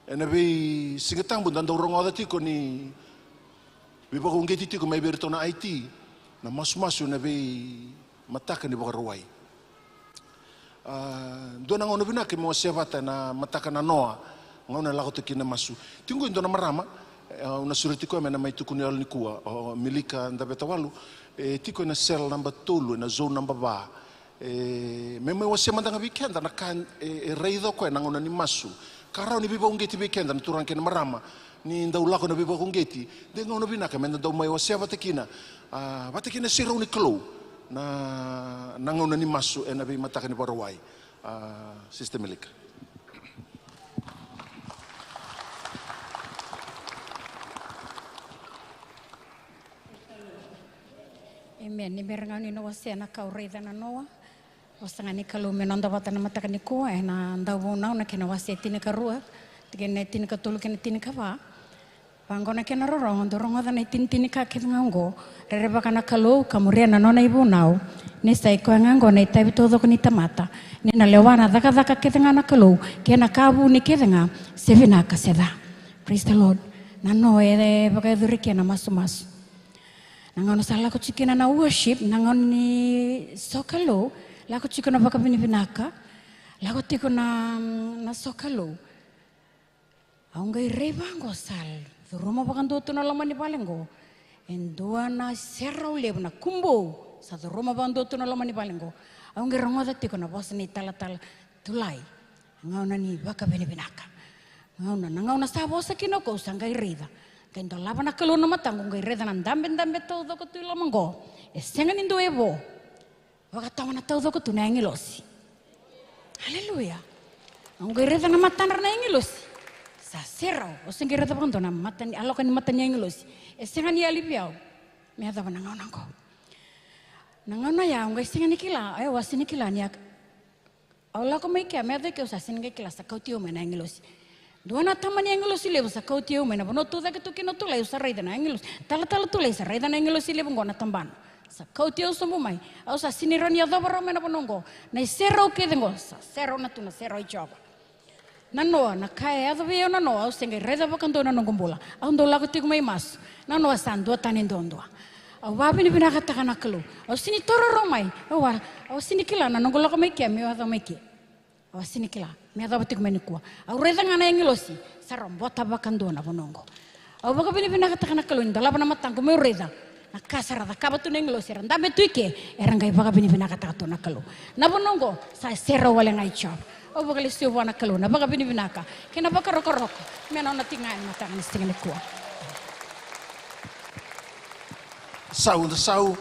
S12: Enabi singetang bun dan dorong ada tiko ni biba kong geti tiko mai berto na IT na masu nabi mataka ni bakaruai. Dona ngono bina ke mo sevata na mataka na noa ngona lako tiki na masu. Tinggu indona marama una suriti ko mena mai tuku ni alni kua milika ndabeta walu tiko na cell number 2 na zone number 2. Memang wasi mandang weekend na kan reido ko na ngona ni masu. Karau ni biba ungeti weekend na turang ken marama ni ndaula ko na biba ungeti de ngona bina ka mena daw mai wasi batekina batekina siro ni klo na ngona ni masu na bi mataka ni barawai system milika.
S8: Amen. Ni berangau ni no wasi na kau reida na noa. Wasangani kalau menonda watana mataka ni ko na ndawo na kena wasi tini karua tikene tini katulu kene tini kava pangona kena rorong dorong ada na tini ka kengango rereba kana kalau kamuria na nona ibu nau ni sai ko ngango na tabi todo ko ni tamata ni na lewana daka ketanga na kalau kena kabu ni ketanga sevina kaseda. Praise the Lord. Na no ere bagai duriki na masu nangon sala ko chikina na worship nangon ni sokalo lako chiko na baka binaka lako tiko na sokalo aungai rebango sal roma bakan do na lama ni balengo endua na serau lebu na kumbo sa roma bakan do na lama ni balengo aungai rongoda tiko na bos ni tala tulai ngauna ni baka binaka ngauna sa bosa kinoko sangai rida kendo lava na kalau na matang ngai rida nan dambe todo ko tulo mango esengan indo ebo wakatawa na todo ko tunai ngilosi. Haleluya. Ang gereda na matan na ngilosi. Sa serau, o sing gereda pa na matan alokan matan niya ngilosi. Esengan ya libiao. Me ada na ngaw ko. Nangana ya ang singa nikila, ay wasi nikila niya. Awla ko may kaya me ada ke sa singa kila sa kautio me na ngilosi. Dua na taman niya ngilosi lebo sa kautio me na bono tuda ke tukino tulay sa reda na ngilosi. Tala tulay sa reda na ngilosi lebo ngona tamban. Sa kautio semua mai, au sa siniran ya dobra mena ponongo, na serau ke dengo, sa serau na tuna serau ijoba. Na noa na kaya ado veo na noa, au sengai reda bakando na nongombola, au ndo lago tigo mai mas, na noa san dua tani ndondoa. Au wabi ni binakata kana kelu, au sini toro romai, au sini kila na nonggola ko mai kia me ado mai kia, au sini kila me ado tigo mai nikua, au reda ngana ngilosi, sarom bota bakando na ponongo, au baka bini binakata kana kelu, ndala na matangko me reda. Nakasara da kabatu nenglo seran da betuike erangai baga bini bina kata na kalu na bonongo sa sero wala ngai chop o baga lisio wana kalu na baga bini binaka kena baga roko mena na tingai mata ni stingene ko
S12: sau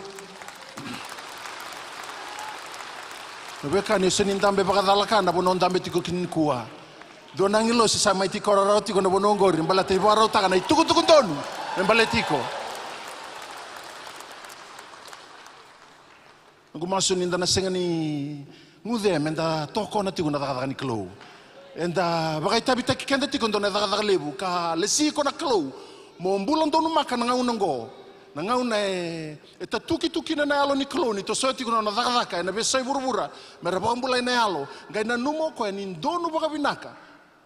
S12: Rebeka ni senin dambe baga dalaka na bonon dambe tiko kin kuwa do nangilo si samai tiko raro tiko na bonongo rimbala te baro taka na tuku tonu rimbala tiko Aku masuk ni dana sengani ngude menda toko na tigo na daga ni klo. Enda bagai tabi taki kenda tigo na daga lebu ka lesi ko na klo. Mo mbulan donu makan ngau nango. Ngau na eta tuki na alo ni klo ni to so tigo na daga na besai burbura. Mera ba mbulai na alo. Gai na numo ko ni donu baga binaka.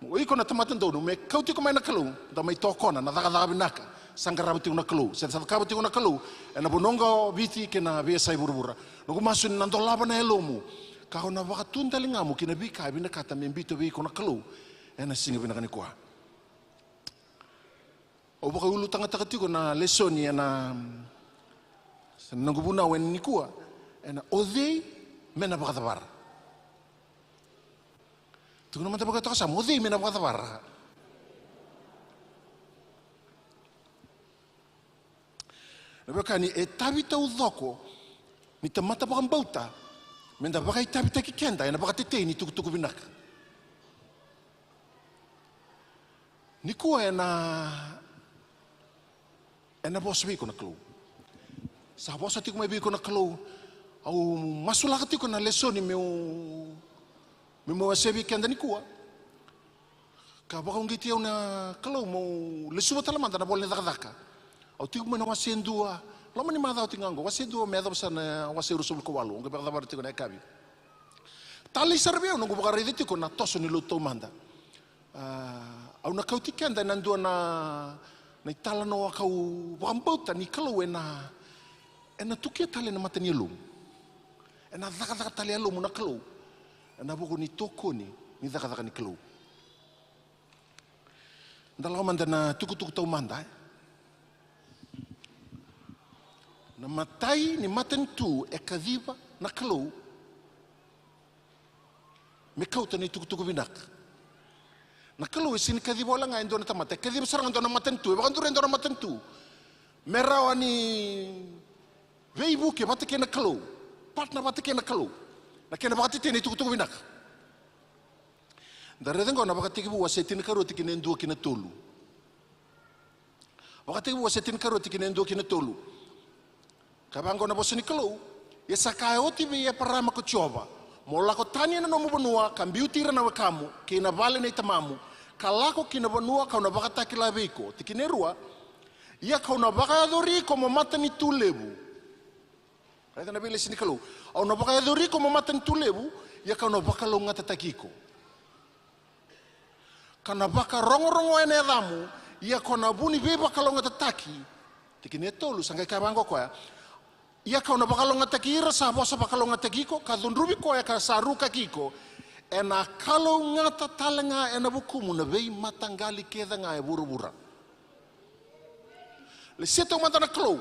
S12: Mo iko na tamatan donu me kau tigo mai na klo. Da mai toko na daga binaka. Sangkara beti una kelu, sen sangkara beti una kelu, ena bononga biti kena biasa burbura. Nugu masun nanto laba na elomu, kau na wakatun talingamu kena bika bina kata membito bi kona kelu, ena singa bina kani kuah. O baka ulu tanga takati ko na lesoni ena nangu buna wen ni kuah, ena odei mena baka tabar. Tunggu nama baka takasam, odei mena baka tabar.
S17: Na bakani e tavi tau doko ni tamata bakam bauta. Menda bakai tavi taki kenda na bakatete ni tuku vinaka. Ni kua ena bosa biko na klo. Sa bosa tiko mai biko na klo. Au masulaka tiko na lesoni meu asebi kenda ni kua. Ka baka ungiti au na klo mo lesuwa talamanta na boleh daka. Au tiko mana wasendua. Lama ni madau tingango wasendua medha sana waseru sul ko walu. Ngai baka tiko na kabi. Tali sarveu nungu baka rede tiko na toso ni luto manda. Au na kau tikenda nandua na itala no kau bambauta ni klo ena tukia tali na matani lu. Ena daka tali alu mo na klo. Ena boko ni toko ni daka ni klo. Ndalaw manda na tuku tau manda. Na matai ni matentu e kadiva na klo. Me kauta ni tuku vinak. Na klo e sini kadiva wala nga endo na tamata. Kadiva sarang endo na matentu. E baka ndura endo na matentu. Merawa ni veibu ke bata ke na klo. Partner bata ke na klo. Na kena baka tite ni tuku vinak. Dari dengo na baka tiki buwa setin karo tiki nendo kina tolu. Baka tiki buwa setin karo tiki nendo kina tolu. Kabango na bosa ni kalau, ya sakai oti be ya parama ko choba. Mola ko tani na nomu banua kambiu tira na wakamu, kina vale na itamamu. Kalako kina banua kau na baka takila beko. Tiki nerua, ya kau na baka adori ko mamata ni tulebu. Raita na bile sini kalau, au na baka adori ko mamata ni tulebu, ya kau na baka longa tatakiko. Kana baka rongo ene damu, ia kona buni beba kalonga tataki. Tiki ne tolu sangai kabango koya. Ia kau na baka longa taki ira sa bosa baka longa takiko, ka dhunrubi koya ka saruka kiko. Ena kalonga tatalanga ena bukumu na vei matangali keda nga e buru-bura. Le seto mata na klo,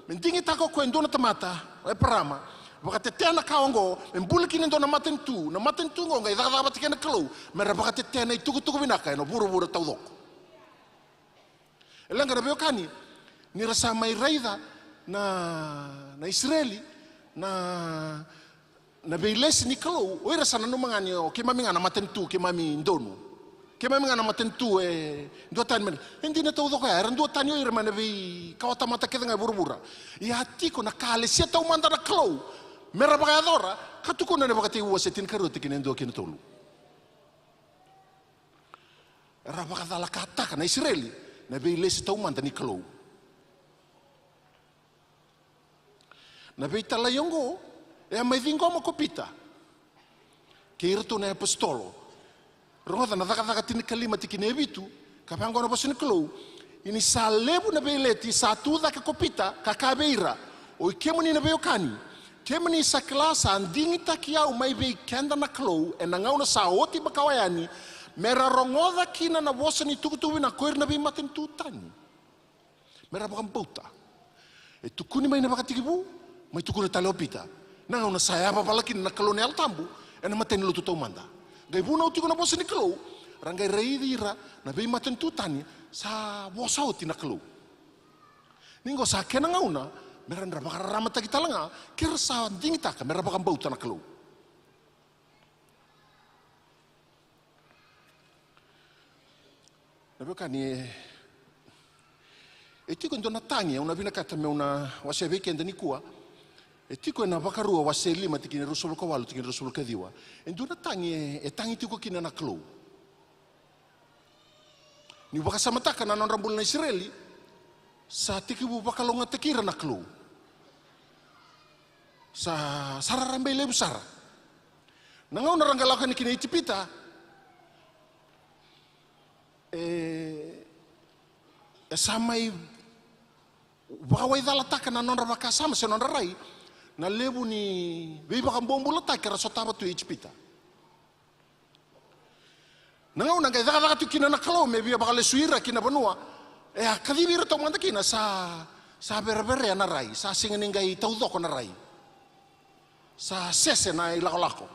S17: mendingi tako ko endona tamata, e parama. Baka tetea na kawango, membuli kini ndo na matentu ngo ngai daka daka tikena klo, mera baka tetea na tuku vinaka no buru-buru tau doko. Elanga na beokani, ni rasa mai raida na Israeli na beilesi ni klo, oi rasa na numangani o ke mami ngana matentu, ke mami ndonu. Ke mami ngana matentu dua tani men. Hindi na tau doko ya, ran dua tani o irma na bei kawata mata keda ngai buru-bura. Ia hatiko na kale sia tau manda na klo. Mera baka adora, katuko na baka tiwa setin karo tikin endo kina tolu. Era baka dala kata na Israeli, na beilesi tau manda ni klo. Na beitala yongo, e mai vingo mo kopita. Ke irto na apostolo. Rongoda na daka tini kalima tikin ebitu, kapango na bosin klo. Ini salebu na beileti satu daka kopita, kakabeira. O ikemuni na beokani. Kemani sa klasa andingi takiau mai bei kenda na klo e na ngau na sa oti bakawayani mera rongoda kina na wosa ni tukutuwi na koir na bei maten tutani. Mera bakang bauta. E tukuni mai na bakatikibu, mai tukuni taleopita. Na ngau na saya apa palakin na klo ni altambu e na maten lutu tau manda. Gai buna uti kuna wosa ni klo, rangai reidira na bei maten tutani sa wosa oti na klo. Ningo sa kena ngau na, meran baka ramata kita langa kira sa ding taka meran baka bauta na klo. Nabi kani etiko ndo natangi una vina kata me una wase weekend ni kuwa etiko na baka rua wase lima tikini rusul ko walu tikini rusul kadiwa ndo natangi tangi tiko kina na klo. Ni baka samataka na non rambul na Israeli sa tikibu baka longa tekira na klo. Sa sararambe le besar. Nangau naranggalakan kini itipita. Samai bawai dalataka na non rabaka sama se non rai na lebu ni biba kan bombo letak kera sotaba tu itipita. Nangau nangai daga tu kina na kalo me biba bakale suira kina banua. Kadibira to manda kina sa berbere na rai sa singeningai taudoko na rai. Sa sese na ilako-lako.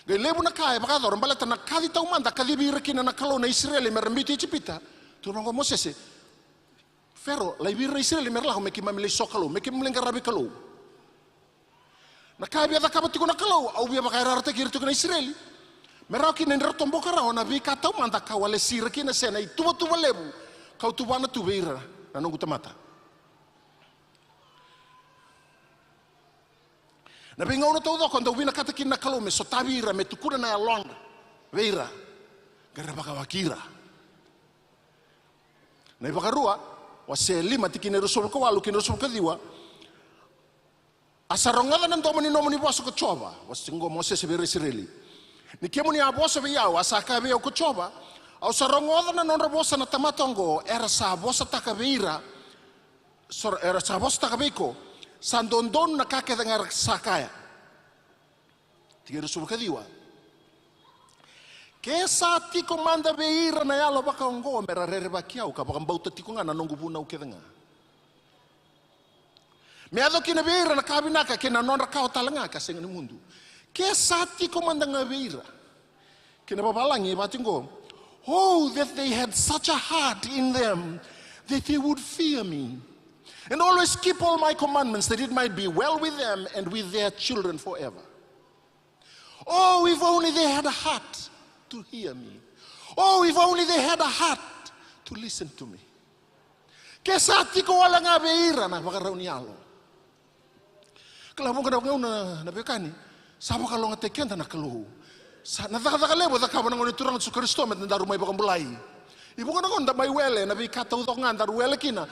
S17: Gai lebu na kaya baka doron balata na kadi tau manda kadi bira kina na kalo na Israeli merambiti icipita. Tu nongo Mosese. Fero, lai vira Israeli merla me ki mamile sokalo, me ki mamile ngarabi kalau. Na kabi ada kabati kuna kalau, au bia baka rarte ki ritu kuna Israeli. Merau ki nendro tombo karao na vi katau manda kawale sira ki na sena i tuwa lebu. Kau tuwana tu beira na nungu tamata. Na binga una tau doko, ndau vina kata ki na kalau me sotabira me tukuna na alonda. Beira, gara baka wakira. Na ibaka rua, wase lima tiki ne rusul ko walu ki rusul ka diwa. Asarongada nan tomani nomani boso ko choba, wase ngo Moses be Israeli. Ni kemuni a boso be yawa asaka be ko choba. Au sarongoda nan onra bosa na tamatongo era sa bosa takabeira. Era sa bosa takabeko. Sandondon na kake dengar sakaya. Tiki rusul ka diwa. Ke sa ti komanda beira na yalo baka ongo mera rere bakiau ka baka mbauta ti kunga na nongu buna ukedenga. Me ado kina beira na kabinaka kina nonra kao talanga ka senga ni mundu. Ke sa ti komanda nga beira. Kina babalangi batingo. Oh, that they had such a heart in them that they would fear me and always keep all my commandments, that it might be well with them and with their children forever. Oh, if only they had a heart to hear me. Oh, if only they had a heart to listen to me. Kesati ko wala nga beira na baka raw niyalo. Kala mo kada ngaw na bekani, sabo ka lo nga tekenda na kaluhu. Sa nadaka lebo da ka banangon turang su Kristo met ndaru may bakang bulay. Ibu ko na may wele na bi katau nga ndaru wele kina.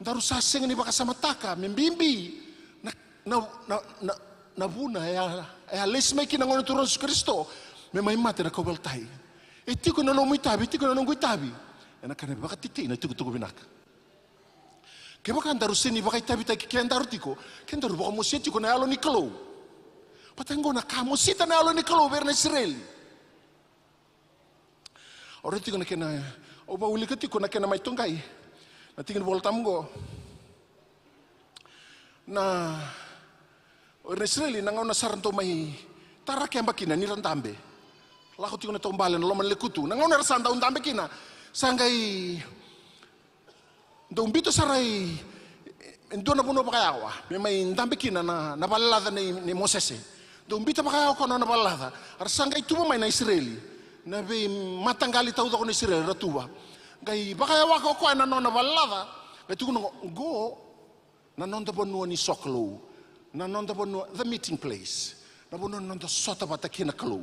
S17: Ndaru sasing ni baka samataka membimbi na buna ya lesme kina ngon turang su Kristo. May mate na kawaltay. Iti ko na lomoy tabi, iti ko na nunggoy tabi. Ena ka na baka titi na tugo binaka. Kaya baka andaru sini baka itabi tayo kaya andaru tiko. Kaya andaru baka musiti ko na alo ni Kalo. Patanggo na kamusita na alo ni Kalo ber na Israel. Ora tiko na kaya na o bauli ka tiko na kaya na may tunggay. Na tingin voltam go. Na o na Israel nangaw na saranto may tarak yang bakina ni rantambe. Lako tiko na tombalen lo manlekutu. Nangaw na rasan daun tambe kina. Sanggay Dombito saray endo na puno pakayawa. May ndambe kina na nabalada ni Moses. Dombito pakayawa ko na nabalada. Arsangay tuwa may na Israeli. Na be matanggali tawdo ko ni Israel ratuwa. Gay pakayawa ko na no nabalada. Gay tuko go na nonda bono ni Soklo. Na nonda bono the meeting place. Na bono nonda sota bata kina kalo.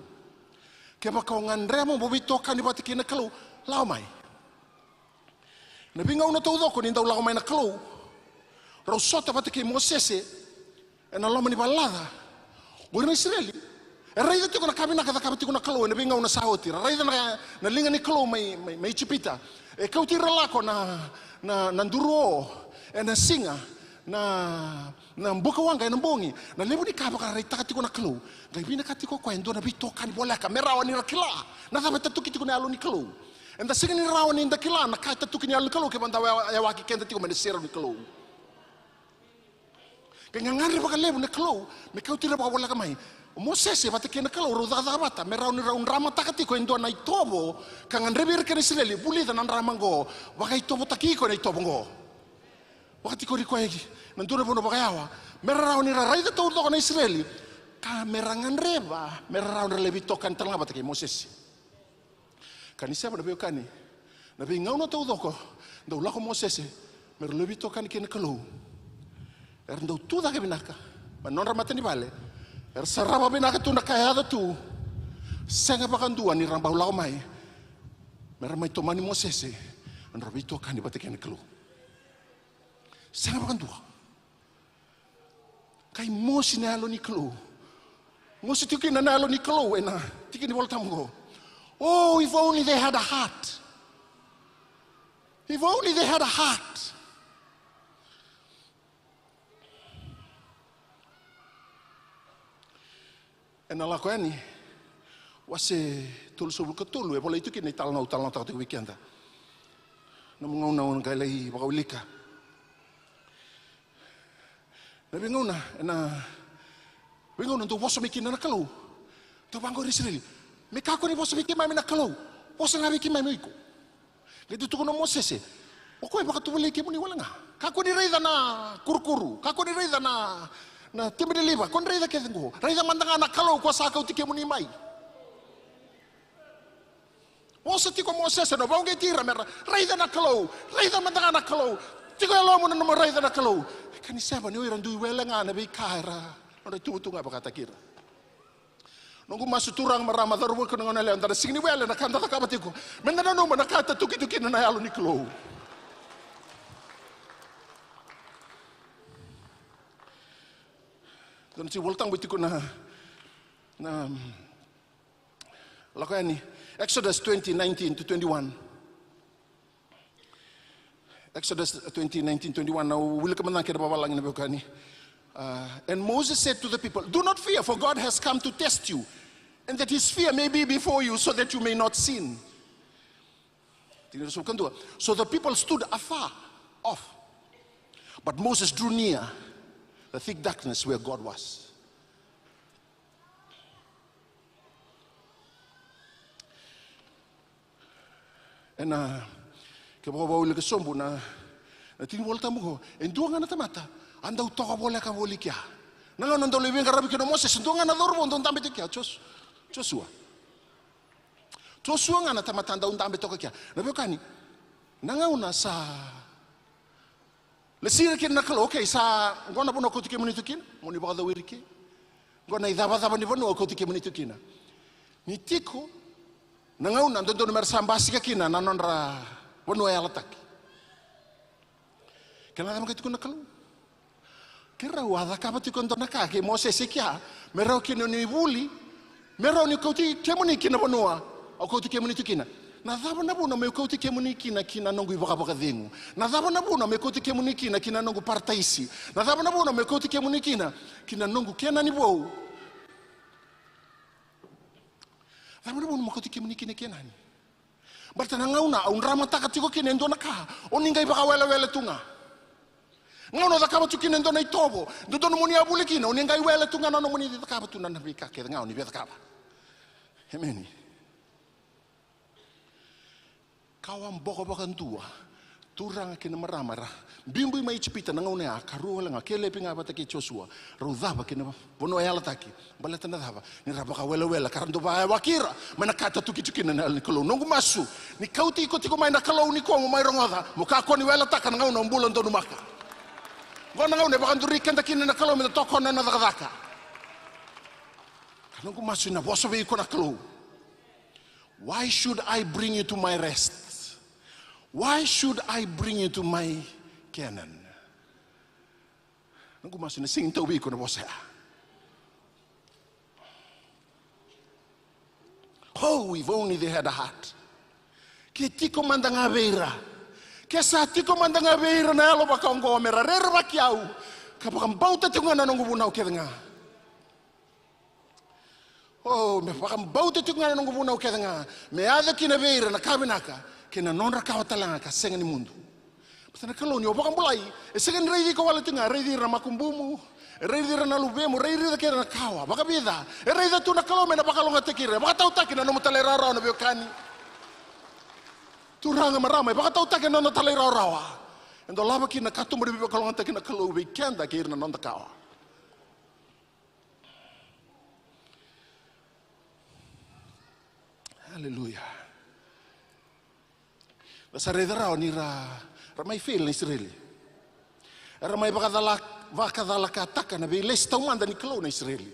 S17: Kaya baka ngandre mo bubito ka ni bata kina kalo. Lao may. Nabingaw na todo ko nindaw lang may nakalo. Raw sota pati kay Moses na laman ni balada. Uri na Israeli. Ray dito ko nakabi nakakabati ko nakalo nabingaw na sahoti. Ray na lingan ni kalo may chipita. Kau tira lako na nanduro na singa na bukawang kay nambongi. Na lebo ni kaba ka ray takati ko nakalo. Gay binakati ko kwento na bito kan bola ka merawan ni rakila. Na sabi tatukiti ko na alo ni kalo. And the second round in the kila na kahit tukin niya lukalo kaya banda yawaki kenda tiko manisira ni kalo. Kaya ngangari baka lebo ni kalo, may kau tira baka wala kamay. Moses bata kena kalo rodada bata, may raun rama takati ko endo na itobo, kang anrebir ka ni Israeli, bulida ng ramang go, baka itobo taki ko na itobo go. Baka tiko riko ay nandun na po na baka yawa, may raun ni raray na tawdo ko na Israeli, ka merangan reba, may raun na lebito kan talaga bata kay Moses. Kanisa ba nabiyo kani? Nabiyo ngaw na tawdo ko. Daw lako Moses Mer lebito kani kena kalau. Daw tu da binaka. Manon ramata ni bale. Saraba binaka tu nakayada tu. Senga bakan dua ni rambau lau mai. Mer mai tomani Moses an rabito kani bate kena kalau. Senga bakan dua. Kai Moses na alo ni kalau. Moses tu kina na alo ni kalau ena. Tikini voltam go. Oh, if only they had a heart. If only they had a heart. En ala ko ani wase tul subul ketulu e bola itu kini talnau tak tu weekend. Na mngau galai bakawlika. Na binguna binguna tu boso mikina na kalau. Tu bango Israel. Mekako ni boso mikima mina kalau. Boso ngabi kima miko. Gitu tu kono Moses. O koe baka tuwale ke muni walanga. Kako ni reida na kurukuru. Kako ni reida na timbre liva. Kon reida ke tengo. Reida mandanga na kalau ko sa kau tike muni mai. O sa tiko mo sesa no baunge tira mera. Reida na kalau. Reida mandanga na kalau. Tiko elo mo na no reida na kalau. Kani seba ni oiran dui welanga na be kaira. Ora tutunga baka takira. Nunggu masuk turang marama daru ko ngona le andara singni wele na kanda takabatiku. Mendana no na kata tuki na yalo ni klo. Dan si voltang bitiku na lakani Exodus 20:19 to 21. Exodus 20:19-21. Now will come na kira babalang na bekani. And Moses said to the people, do not fear, for God has come to test you, and that his fear may be before you, so that you may not sin. So the people stood afar off, but Moses drew near the thick darkness where God was. And kebawa ke sombu na tinwol tamu en duanga na tamata anda utoka bola ka boli kia nanga nando lebeng karabi ke Moses duanga na dorbo ndon tambe kia Joshua ngana tamata anda undambe toka kia na bekani nanga una sa lesira kin nakalo okay sa ngona bono ko tike munitukin moni bada wirike ngona idaba daba ni bono ko tike munitukin ni tiko nanga una ndon mer sambasi ka kina nanonra bono ya lataki kana dama kitu nakalo kira wada ka pati kon donaka ke Moses sikia merau kino ni buli merau ni koti kemuni kina bonoa o koti kemuni tukina na daba na bona me koti kemuni kina nongu baka dengu na daba na bona me koti kemuni kina nongu partaisi na daba na bona me koti kemuni kina nongu kena ni bo daba na bona me koti kemuni kina ni barta na ngauna un ramata ka tiko kina ndonaka oningai baka wele tunga ngono da kaba tukina ndona itobo ndono moni abulikina oningai wele tunga no moni da kaba tunana bika ke ngao ni beta kaba hemeni kawam boko ndua turanga kina maramara bimbu mai chipita na ngone akaru wala ngakele pinga bata ke Joshua rodhaba kina bono yala taki balata na dhaba ni rabaka wele karando ba wakira manakata tukina na kolo nongu masu ni kauti ko tiko mai na kalo ni ko mai rongoda muka ko ni wele taka na ngona mbulo ndonu maka ngona ngone bakanduri kenda kina na kalo me toko na nadaka nongu masu na boso be ko na kalo. Why should I bring you to my rest? Why should I bring you to my Canaan? Nunggu masih na sing tawi ko na bosa. Oh, if only they had a heart. Kitiko mandang aveira. Kesa tiko mandang aveira na alo baka ongo mera rera bakiau. Kapakang bauta tungana nunggu bunau kedenga. Oh, me pakang bauta tungana nunggu bunau kedenga. Me ada kina aveira na kabinaka. Kena nonra kawatalanga ka senga ni mundo. Pasana kaloni obaka mulai, senga reidi ko wala tinga, reidi ramakumbumu, reidi ranalubemu, reidi da kera na kawa, baka bida. Reidi tu na kalome na baka longa tekira, baka tau taki na no mutalera rawa na biokani. Turanga maramai, baka tau taki na no talera rawa. Endo lava ki na katum ribi baka longa taki na kalau weekend kira na nonda kawa. Hallelujah. Sa redara ni ramai fail ni Israeli. Ramai bakadala kataka na biles taumanda ni klo na Israeli.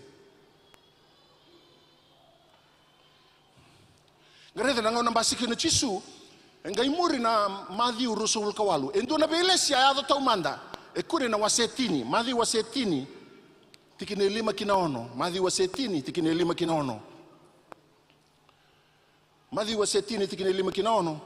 S17: Gareda na ngau nambasiki na chisu, engai muri na madhi urusul kawalu. Endo na biles ya ado taumanda. Ekure na wasetini, madhi wasetini tikine 5 kinaono, madhi wasetini tikine 5 kinaono. Madhi wasetini tikine 5 kinaono.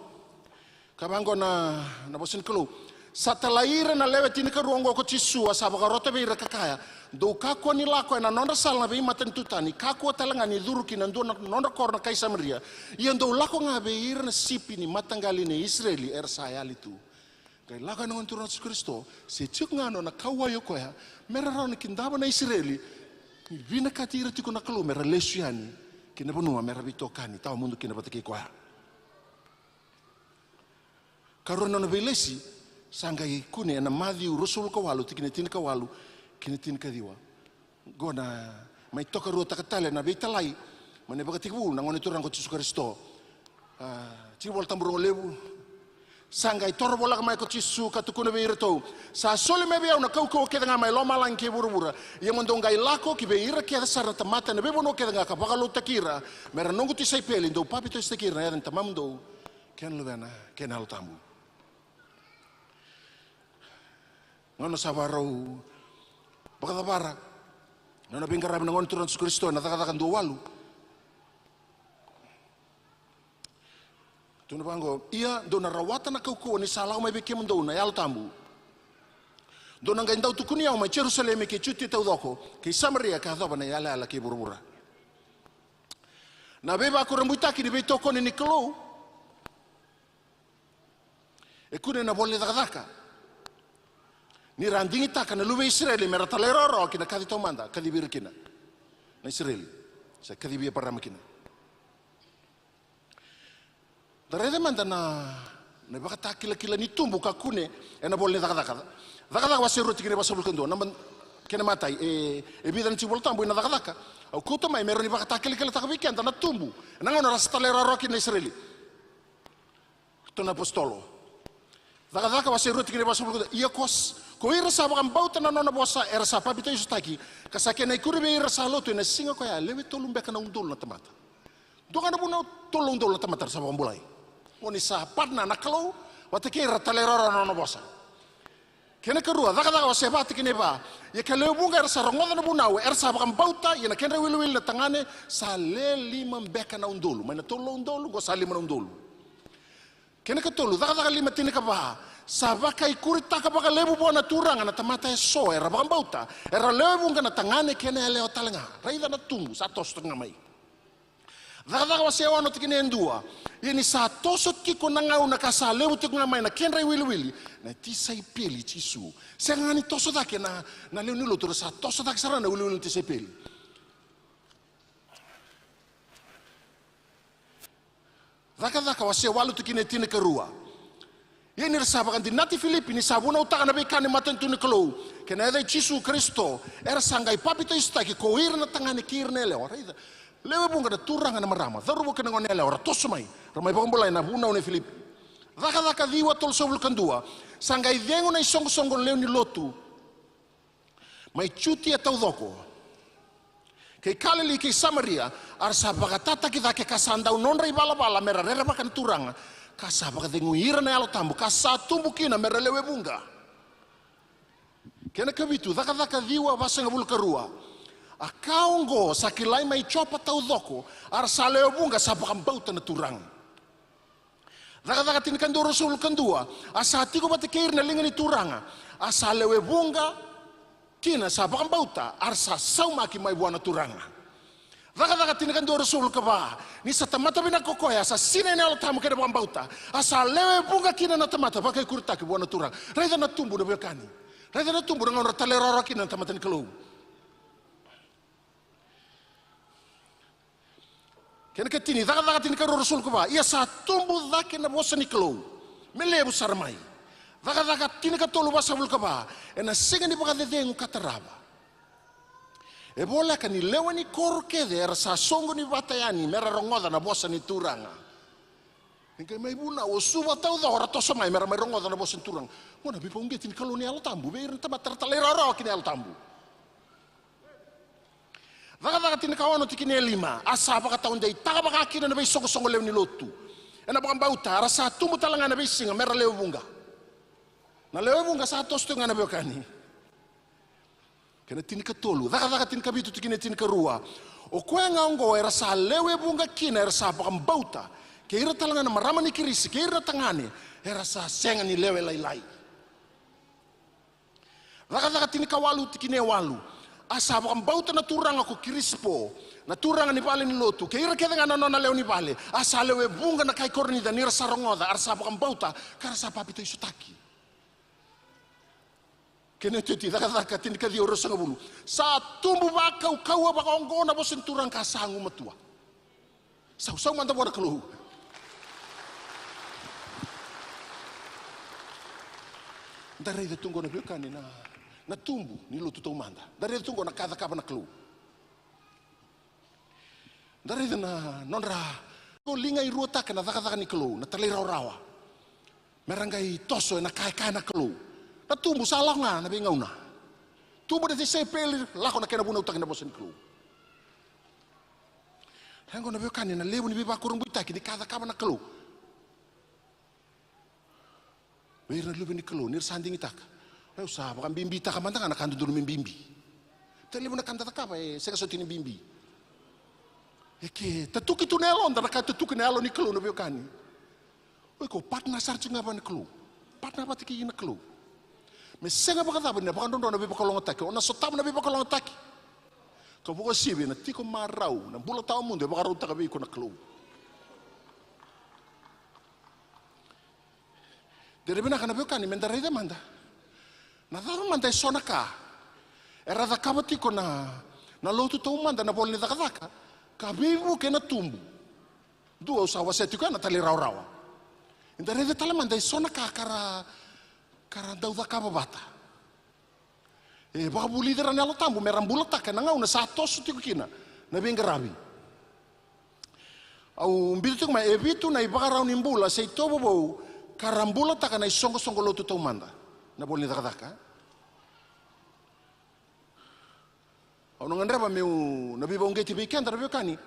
S17: Kabango na bosin kelo satalaira na lewe tini ka ruongo ko chisu asaba ka rote be kakaya do kako ni lako na nonda sal na be maten tutani kako talanga ni duruki na ndona nonda korna kai Samaria yendo lako nga be ir na sipi ni matangali ni Israeli ersaya litu kai lako na ngontura Kristo se chuk ngano na kawa yo koya mera ron kindaba na Israeli ni vina katira tiko na kelo mera lesuani kinabunua mera bitokani taw mundo kinabata ki koya. karona na velesi sangai kune na madhi urusul kawalu tikine tin kawalu kine tin kadiwa gona mai toka rua takatale na beitalai mane bakatiku na ngone turang ko Yesus Kristo ci vol tamburo lebu sangai toro bola mai ko Yesus katukuna beirto sa sole me bia na kau ke nga mai loma lang ke buru-buru ye mondongai lako ki beira ke sarna tamata na bebo no ke nga ka bakalo takira mera nongu ti sai peli ndo papi to stakira ya tamamdo ken luvena ken al tambu ngono sabarau bakabara nono bingkara na ngono turan Yesus Kristo na taka do walu tuna bango ia dona rawata na kau ni salau mai beke mundo na yal tambu dona ngai ndau tukunia mai Jerusalem ke chuti tau doko ke Samaria ka doba na yala ala ke burubura na beba ko rambuita ki be toko ni Nikolou e kune na bolle daka ni randingi taka na lube Israeli mera taleroro kina kadi tomanda kadi birkina na Israeli sa kadi bia paramakina darede manda na baka kila ni tumbu ka kune e na bolle daka waseru tikine basabul kendo na kena matai e bidan ci volta mbu na daka au kuto mai mero ni baka kila taka weekend na tumbu na ngona rasta taleroro kina Israeli to na apostolo daka waseru tikine basabul kendo ia kos ko ira sa bakang bauta na nona bosa era sa papito Yesus taki kasake na ikuri be ira sa loto na singa ko ya lewe tolum beka na undol na tamata do kana buna tolong undol na tamata sa bakang bulai oni sa partna na kalau wate ke ira talerora na nona bosa kena kerua daka wase bati kene ba ya kalew bunga era sa rongoda na bunau era sa bakang bauta ya na kenre wil na tangane sa le lima beka na undol mai na tolong undol go sa lima na undol kena ketolu daka lima tini ka ba sabaka ikuri taka baka lebu bona turanga na tamata so era baka bauta era lebu ngana tangane kene leo talenga raida na tumbu satu setengah mai daga wase wano tikine ndua ini satu kiko na ngau na kasa lebu tikuna mai na kenra wili na tisai peli Yesu sengani toso dake na leo nilo tur satu dake sarana wili tisai peli daga wase walu tikine tine kerua ini resabakan di nati Filipi ni sabuna utaka na bekane maten tu Nikolou kena ada Yesus Kristo era sangai papito istaki ko ir na tangane kirne le ora ida lewe bunga da turanga na marama daru kena ngone le ora tosmai ramai pagombolai na buna ne Filipi daka diwa tol sobul kandua sangai dengo na isong leo ni lotu mai chuti atau doko ke kalili ke Samaria arsa bagatata kita ke kasandau non rai bala mera bakan turanga kasa baka denguira na alo tambu kasa tumbu kina merelewe bunga kena kabitu daka diwa basa ngabul karua akaongo sakilai mai chopa tau doko arsa lewe bunga sa baka bauta na turang daka tinikan do rasul kandua asa tiko bate keir na linga ni turanga asa lewe bunga kina sa baka bauta arsa saumaki mai buana turanga daka tinikan do rasul kaba ni sa tamata bina kokoya sa sine ne alo tamu kena baka bauta asa lewe bunga kina na tamata baka kurta ki buana turang raida na tumbu na bekani raida na tumbu na ngora talerara kina na tamata ni kalau kena ketini daka tinikan do rasul kaba ia sa tumbu dake na bosa ni kalau melebu sarmai daka tinikan tolu basa bul kaba ena singa ni baka dedeng kataraba e bola kan ni lewa ni korke der sa songo ni batayani mera rongoda na bosa ni turanga ngai mai buna o suba tau da ora tosa mai mera mai rongoda na bosa ni turanga mona bi pongetin kolonial tambu be ir taba tertalera ro kini al tambu daka tin kawano tikine lima asa baka taun dei taga baka kina na be songo lew ni lotu ena baka bauta rasa tumu talanga na be singa mera lew bunga na lew bunga sa tos tu ngana be kani kena tin ka tolu daka tin ka bitu tikine tin ka rua o kwenga ngo era sa lewe bunga kina era sa bakam bauta ke ira talanga na marama ni kirisi ke ira tangane era sa senga ni lewe lai daka tin ka walu tikine walu asa bakam bauta na turanga ko kirispo na turanga ni pale ni lotu ke ira ke ngana nona lewe ni pale asa lewe bunga na kai korni da ni sa rongoda arsa bakam bauta kara sa papito isutaki kena teti daka tin ka di oro sanga bulu sa tumbu baka kau baka ongona bosen turang kasangu matua sau manta bora kalau dari itu tunggu na biokani na tumbu ni lutu tau manda. Dari itu tunggu na kada kaba na kelu. Dari itu na nonra ko linga I ruota kana daka ni kelu na talira rawa. Merangai toso na kai na kelu. Na tumbu salah nga na bingauna. Tumbu de se pel lako na kena buna utak na bosan kelu. Hango na biokani na lewu ni biba kurung buitaki ni kada kaba na kelu. Wira lubi ni kelu nir sanding itaka. Ayo sa bakan bimbi taka mantang anak kandu dulu bimbi. Tali muna kanta taka seka sotini bimbi. Eke tatuki tu nelon dana ka tatuki nelon ni kelu na biokani. Oi ko patna sarci ngapa ni kelu. Patna patiki na kelu. Me senga baka tabu na baka dondo na biba kolong ataki. Ona sotam na biba kolong ataki. Ko buko sibi na tiko marau na bula tao mundo baka rauta ka bi ko na kelu. Dari bina kana biokani mendara ida manda. Na daru manda sona ka. Era da kabati ko na lotu tau manda na bol ni daka. Ka bibu ke na tumbu. Dua usawa seti ko na tali raw-rawa. Indara ida tala manda sona ka kara dau da kababata. Baka buli dira nelo tambu merambula taka na ngau na satos tiko kina na bingarabi. Au mbitu ko ma ebitu na ibaka raw nimbula sei tobo bo karambula taka na isongo lotu tau manda na boleh daka. Au nang ndreba meu na biba ungeti biken dar biokani.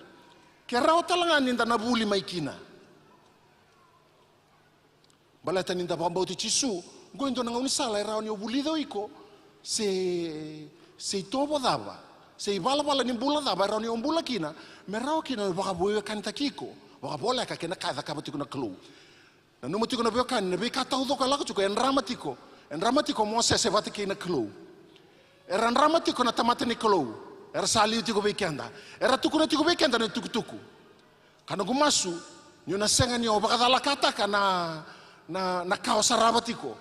S17: Kerao talangan ninda na buli maikina. Balata ninda bambau ti cisu, goindo nang unisala erao ni obuli do iko se tobo daba. Se bala ni bula daba erao ni ombula kina, merao kina baka boyo kan takiko. Baka bola ka kena kada ka batiko na kelu. Na numatiko na biokani, na bika tau doka lako cuko, en ramatiko Moses e batiki na kelu. Eran ramatiko na tamata ni kelu. Era saliu tiko bikenda. Era tuku na tiko bikenda na tuku-tuku. Kana gumasu, nyo na senga nyo baka dalakata ka na kao sarabatiko.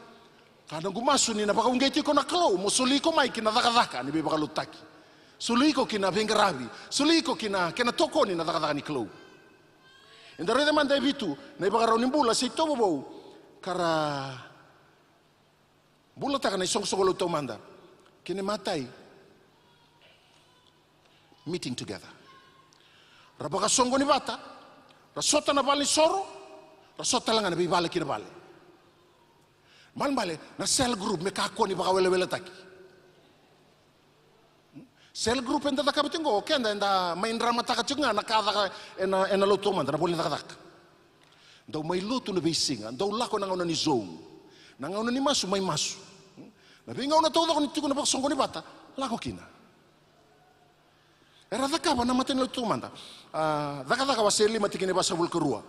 S17: Kana gumasu ni na baka ungetiko na kelu, musuliko mai kina daka-daka ni baka lutaki. Suliko kina bingarabi, suliko kina toko ni na daka-daka ni kelu. Indara de manda bitu na ibaka raw nimbula sei tobo bo kara bula taka na isong lo tau manda kine matai meeting together rabaka songo ni bata rasota na bali soro rasota langa na bibale kina bale bale na cell group me kako ni baka wele taki cell group enda da kabitingo kenda enda main drama taka cunga na kada ena lotu manda na boleh taka. Dau mai lotu na bisinga, dau lako na ngauna ni zone. Na ngauna ni masu mai masu. Na binga una todo ni tuku na baksongo ni bata, lako kina. Era daka ba na maten lotu manda. Daka waseli matikine basa bulkerua.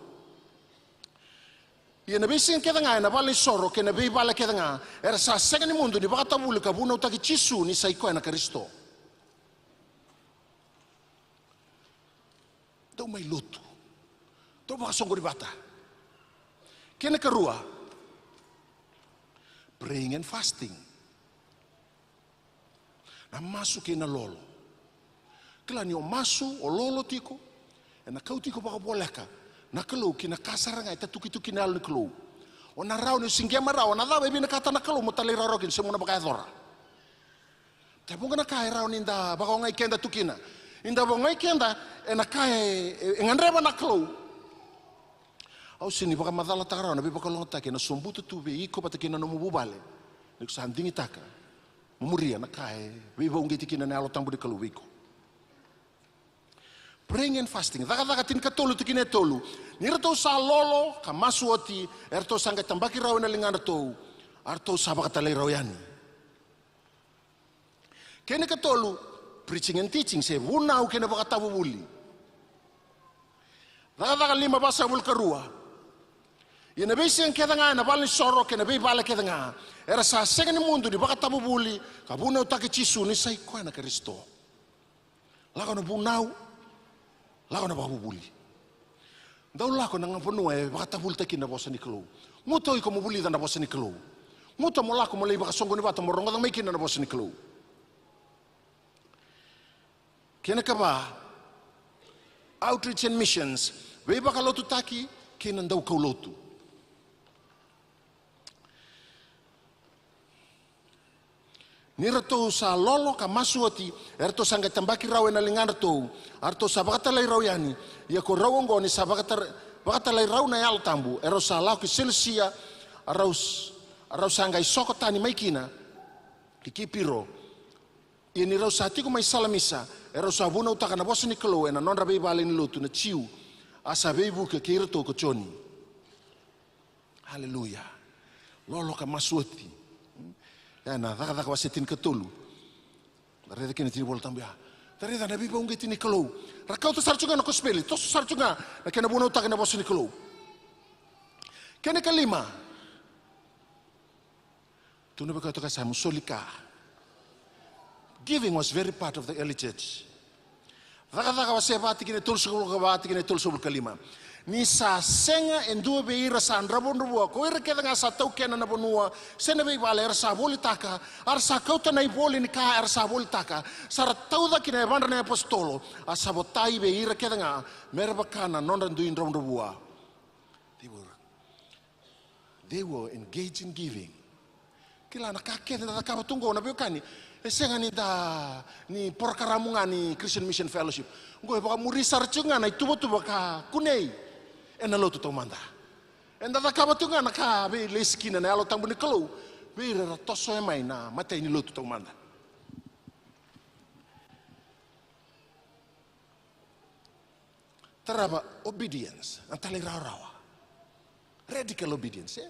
S17: Ia na bisinga keda nga na bali soro ke na bibala keda nga. Era sa sega ni mundo ni baka tabulu ka buna utaki cisu ni saiko na Kristo. Dau mai lotu. Dau baka songo di bata. Kena kerua. Praying and fasting. Na masu kena lolo. Kela ni o masu o lolo tiko. E na kau tiko baka boleka. Na kalau kina kasaranga ita tuki-tuki na alu ni kalau. O na rau ni singgema rau. Na dawe bina kata na kalau mutali rarokin semua na baka edora. Tapi na kai rau ninda baka ngai kenda tukina. Inda bongai kenda ena kai ngandreba na klo. Au sini baka madala takara na bibaka longa take na sombutu tu be iko patake na no mubale. Nek sandingi taka. Mumuria na kai biba ungeti kina na alo tambu de klo wiko. Praying and fasting. Daga tin katolu tikine tolu. Nirto sa lolo ka masuoti erto sanga tambaki raw na lingana to. Arto sa baka talay raw yani. Kene katolu preaching and teaching se wunau kena baka tabu buli. Daga 5 basa bulkarua. Ina besi yang keda nga na bali soro kena be bala keda nga. Era sa sega ni mundo di baka tabu buli ka bunau take cisu ni sai ko na Kristo. Lako na bunau. Lako na babu buli. Dau lako na ngaponu e baka tabu take na bosa ni kelo. Muto iko mo buli na bosa ni kelo. Muto mo lako mo le baka songo ni bata mo ronga mai kina na bosa ni kelo. Kena kaba outreach and missions we baka lotu taki kena ndau kau lotu Nirato sa lolo ka masuati, erto sangga tambaki raw na lingan to, arto sa bakatalay raw yani, ia ko raw ngo ni sa bakatalay raw na yal tambu, ero sa law ki silsia, araw sangga isokotani maikina, kikipiro, ia ni raw sa tiko may salamisa, ero sa buna utaka na bosa ni kalo, ena non rabi bali ni lutu na chiu, asa bebu ke kirto ko choni. Haleluya. Lolo ka masuati. Na daka wasetin ketulu. Dareda kini tini bola tambia. Dareda nabi ba unge tini kalau. Rakau tu sarcunga na kospeli. Tu sarcunga na kena bunuh tak kena bos ni kalau. Kena kelima. Tu nabi kau tu kasih musolika. Giving was very part of the early church. Daka wasebati kini tulsul kabati kini tulsul kelima. Ni sa senga endua beira sa andrabon rubua ko ira keda nga sa tau kena na bonua sena be bale sa bolitaka arsa kauta na iboli ni ka arsa bolitaka sara tau da kina bandra na apostolo asa botai be ira keda nga merbakana non randu in rubua. They were engaged in giving. Kila na kakek na kabatungo na biokani senga ni porkaramunga ni Christian Mission Fellowship. Ngo baka murisar chunga na itubo ka kunei. Ena lo tu manda. Enda da kaba tunga na ka be leskina na alo tambu ni kalau. Be ra toso e mai na mate ni lo tu manda. Teraba obedience antale rawa. Radical obedience.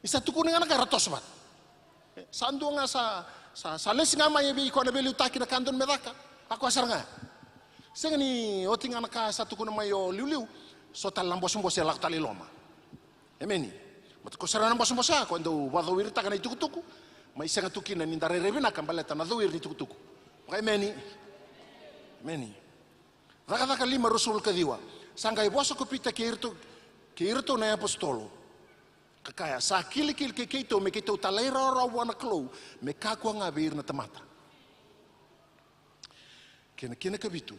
S17: Isa tu kuninga na ka ratos bat. Sandu nga sa les nga mai be ko na be liutaki na kandon medaka. Aku asar nga. Senga ni otinga na ka sa tu kuna mai o liu so talang bos-bos ya lak tali loma. Emeni. Mat ko sarana bos-bos ako ndo wadawir ta kana itukutuku. Mai sanga tukina ni ndare rebina kambaleta na dawir ni tukutuku. Maka emeni. Emeni. Raka lima rasul kadiwa. Sanggai boso ko pita kirto na apostolo. Kakaya sa kilikil ke keito me keito talai rawa wana klo me kakwa nga beir na tamata. Kena kabitu.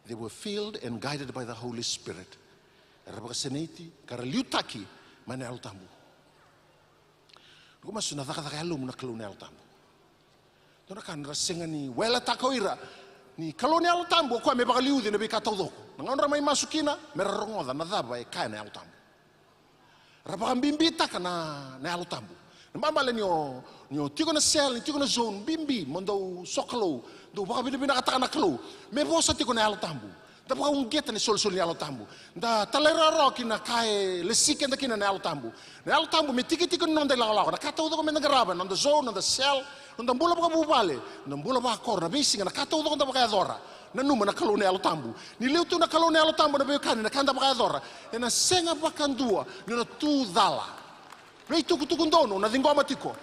S17: They were filled and guided by the Holy Spirit. Rabaka seneti, kara liutaki, mana al tambu. Ko masu na daka alum na kolonial tambu. Dona kan rasenga ni wela takoira ni kolonial tambu ko me baka liudi na bika tawdoko. Nang onra may masukina, merarongoda na daba e kana al tambu. Rabaka bimbita kana na al tambu. Namamala nyo tigo na sel, tigo na zone, bimbi, mondo soklo, do baka binibina kata na klo. Me bosa tigo na alo tambu. Da baka ungeta ni sol ni alo tambu. Da talera roki na kai lesike na kina na alo tambu. Na alo tambu me tiki non de la na kata udo ko me nagraba, non da zone, non da sel, non da bula baka bubale, non bula baka kor na bisinga na kata udo ko da baka adora. Na numa na kalo na alo tambu. Ni leu tu na kalo na alo tambu na beukani na kanda baka adora. E na senga baka ndua, ni na tu dala. Rei tuku ndono na dingoma tiko.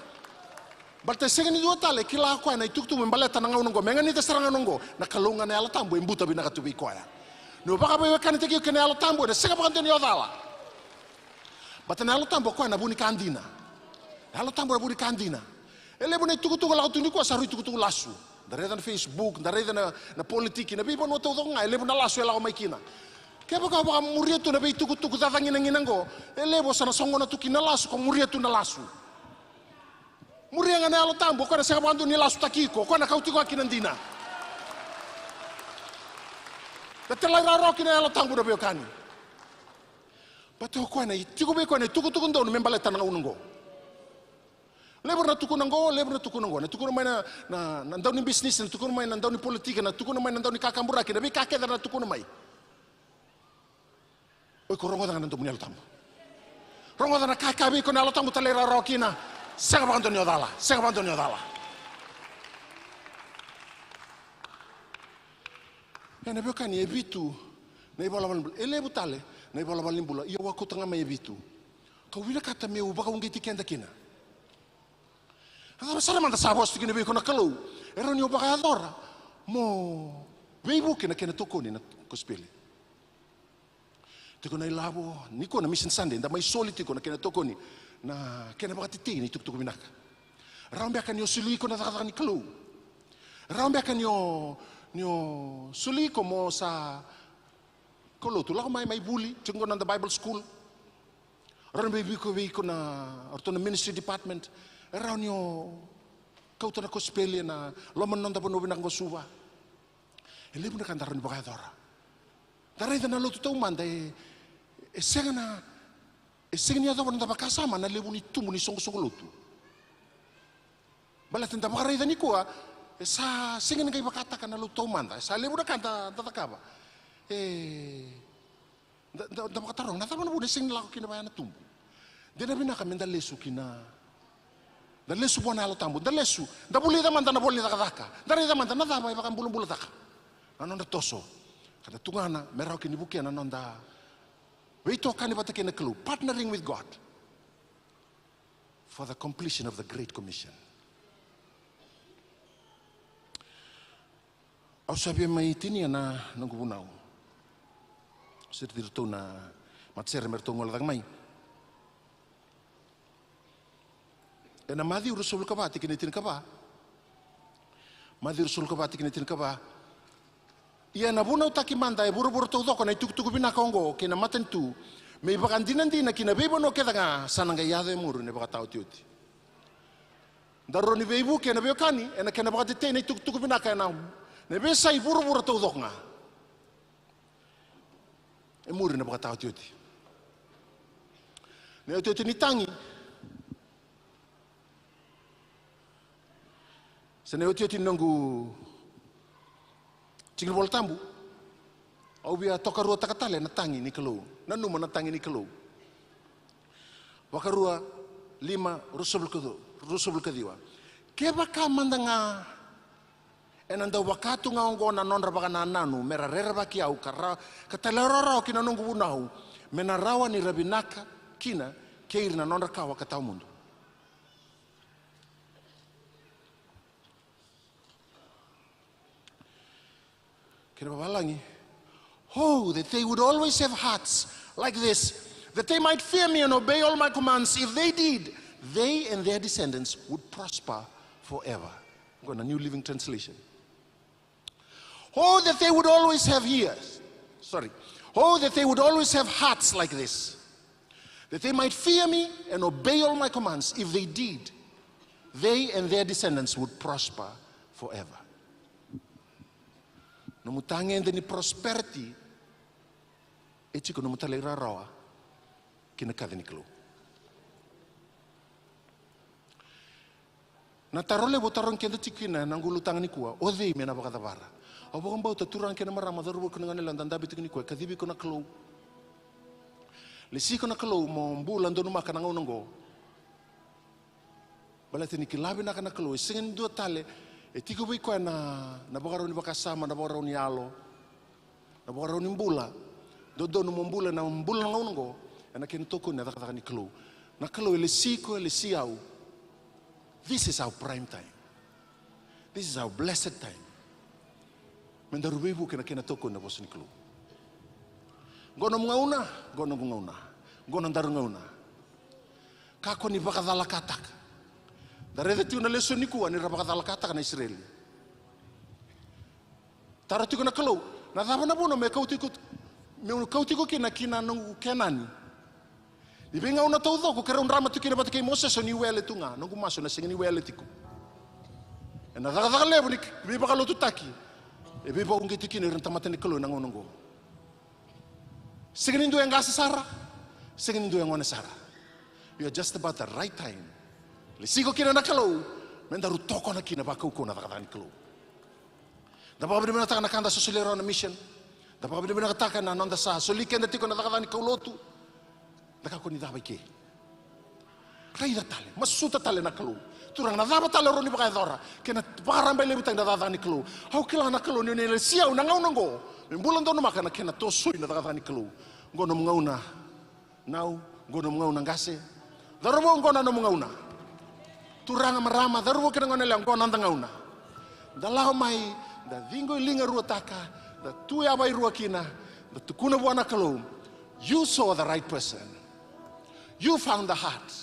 S17: Balte senga ni dua tale kila ko na tuku membaleta na ngongo menga ni tesaranga nongo na kalunga na ala tambo embuta bina katubi ko ya. No baka be kan teki ke na ala tambo na senga baka ni odala. Bata na ala tambo ko na buni kandina. Ala tambo na buni kandina. Ele buni tuku la tuni ko saru tuku lasu. Dareda na Facebook, dareda na politiki na bibo no to nga ele buna lasu ela ko maikina. Kaya baka muria tu na be tuku tatangin nginango. Elebo sana songo na tuki na lasu ko muria tu na lasu. Muria nga na alo tambo ko na sa bandu ni lasu takiko ko na kauti ko kinandina. Datalay raroki na alo tambo na beokani. Bato ko na tiku be ko na tuku ndo no membaleta na unongo. Lebur na tuku nango, lebur na tuku nango. Na tuku na may na ndaw ni business, na tuku na may na ndaw ni politika, na tuku na may na ndaw ni kakamburaki, na be kakeda na tuku na may. Oi ko rongo dengan untuk menyalur tamu. Rongo dengan kakabi ko nalo tamu talera rokina. Sanga bantu nyodala, sanga bantu nyodala. Ya nabi kan ebitu, nabi bola balimbula. Ele butale, nabi bola balimbula. Ia waku tengah mai ebitu. Kau bila kata meu baka ungiti kenda kina. Ada masalah mana sabos tikini nabi ko nakalu. Era nyo baka adora. Mo beibu kena toko ni na kospeli. Tiko na ilabo, niko na mission Sunday, nda may solid tiko na kinatoko ni, na kena baka titi ni tuk-tuk binaka. Rambi akan yo suli ko na takataka ni kalu. Rambi akan yo suli ko mo sa kolo, tula ko may buli, tiko na the Bible school. Rambi ko na, orto na ministry department, Era nio kau tana ko speli na lo menonda pono binang ko suwa. Ele buna kantar ni bakai dora. Darai dana lo tu tau manda sengana sengni ado nda bakasama na lebu ni tumu ni songo lotu. Bala tenda bakai dani ko sa sengni kai bakata kana lo tau manda. Sa lebu na kanta tatakaba. Da bakatarong na tama na buna sengni lako kina bayana tumbu. Dena bina kami da lesu kina. Da lesu bona alo tambu, da lesu. Da buli da manda na boli da kadaka. Da re da manda na da bai bakan bulu taka. Anonda toso. Kada tungana merau kini bukian anonda. Weito kani bata kena kelu, partnering with God for the completion of the Great Commission. Au sabi mai tini na nangubunau. Sirtir tu na matsere mertongol dang mai. Ena madi urusul kaba tikini tin kaba. Madi urusul kaba tikini tin kaba. Ia na bunau taki manda e buru-buru tau doko na tuk-tuk bina kongo kina matentu. Me bakan dinan-dina kina bebo no keda nga sananga yado e muru ne baka tau tiuti. Daro ni beibu kena beo kani ena kena baka tete na tuk-tuk bina ka na ne besa i buru-buru tau doko nga. E muru ne baka tau tiuti. Ne o tiuti ni tangi. Sene o tiuti nongu Cingil bol tambu, au bia tokarua takatale na tangi ni kelou, na numa na tangi ni kelou. Wakarua 5 rusubul kadiwa. Keba ka mandanga enanda wakatu nga ongo na nonra baka na nanu mera rera baki au kara katalarara kina nungu bunau mena rawa ni rabinaka kina keir na nonra kawa katau mundu. Oh, that they would always have hearts like this, that they might fear me and obey all my commands. If they did, they and their descendants would prosper forever. I'm going to New Living Translation. Oh, that they would always have ears. Oh, that they would always have hearts like this, that they might fear me and obey all my commands. If they did, they and their descendants would prosper forever. No mutangen ni prosperity e chiko no mutale rawa kina kadeni klo. Na tarole botaron kenda chikina nangulu tangani kuwa ode mena baka tabara. Abo kamba uturang kena marama daru kuna ngane landanda bitikini kuwa kadibi kuna klo. Lesi kuna klo mo mbu landonu makana ngongo. Balatini kilabi na kana klo singen dua tale e tiko bai koe na baka rauni baka sama, na baka rauni alo, na baka rauni mbula. Dodo no mbula na mbula ngaungo, e na kena toko na taka ni klo. Na klo ele siko, ele siau. This is our prime time. This is our blessed time. Mendarubibu kena toko na bosi ni klo. Gono ngauna, gono ngauna. Gono daru ngauna. Kako ni baka dala katak. Darede tiu na leso niku ani rabaka talakata kana Israel. Taro tiko na kalau, na tapa na bono me kau tiko kina nungu kenani. Di benga una tau doko kera un rama tukina bata kei Moses o ni wele tunga, nungu maso na singa ni wele tiko. E na daga levo ni biba kalau tutaki. E biba ungi tikini renta mata ni kalau nango nungu. Singa nindu yang gasa sara, singa nindu yang wana sara. You are just about the right time. Lisiko kina na kalau, mendaru toko na kina baka uko na takatani kalau. Dapat benda katakan na kanda susulero na mission. Dapat benda katakan na nanda sa suliken dati ko na takatani kaulotu. Daka ko ni dapat ke. Rai datale, masuta tale na kalau. Turang na dapat tale roni baka dora. Kena parang bele bitang na takatani kalau. Hau kila na kalau ni ne siau na ngau nango. Membulan dono makan na kena tosui na takatani kalau. Gono mngau na. Nau gono mngau na ngase. Daromo ngono na mngau na. Turanga marama daru kena ngone lang ko nanda ngauna. Dalau mai da vingo linga rua taka, da tuya bai rua kina, da tukuna buana kalau. You saw the right person. You found the heart.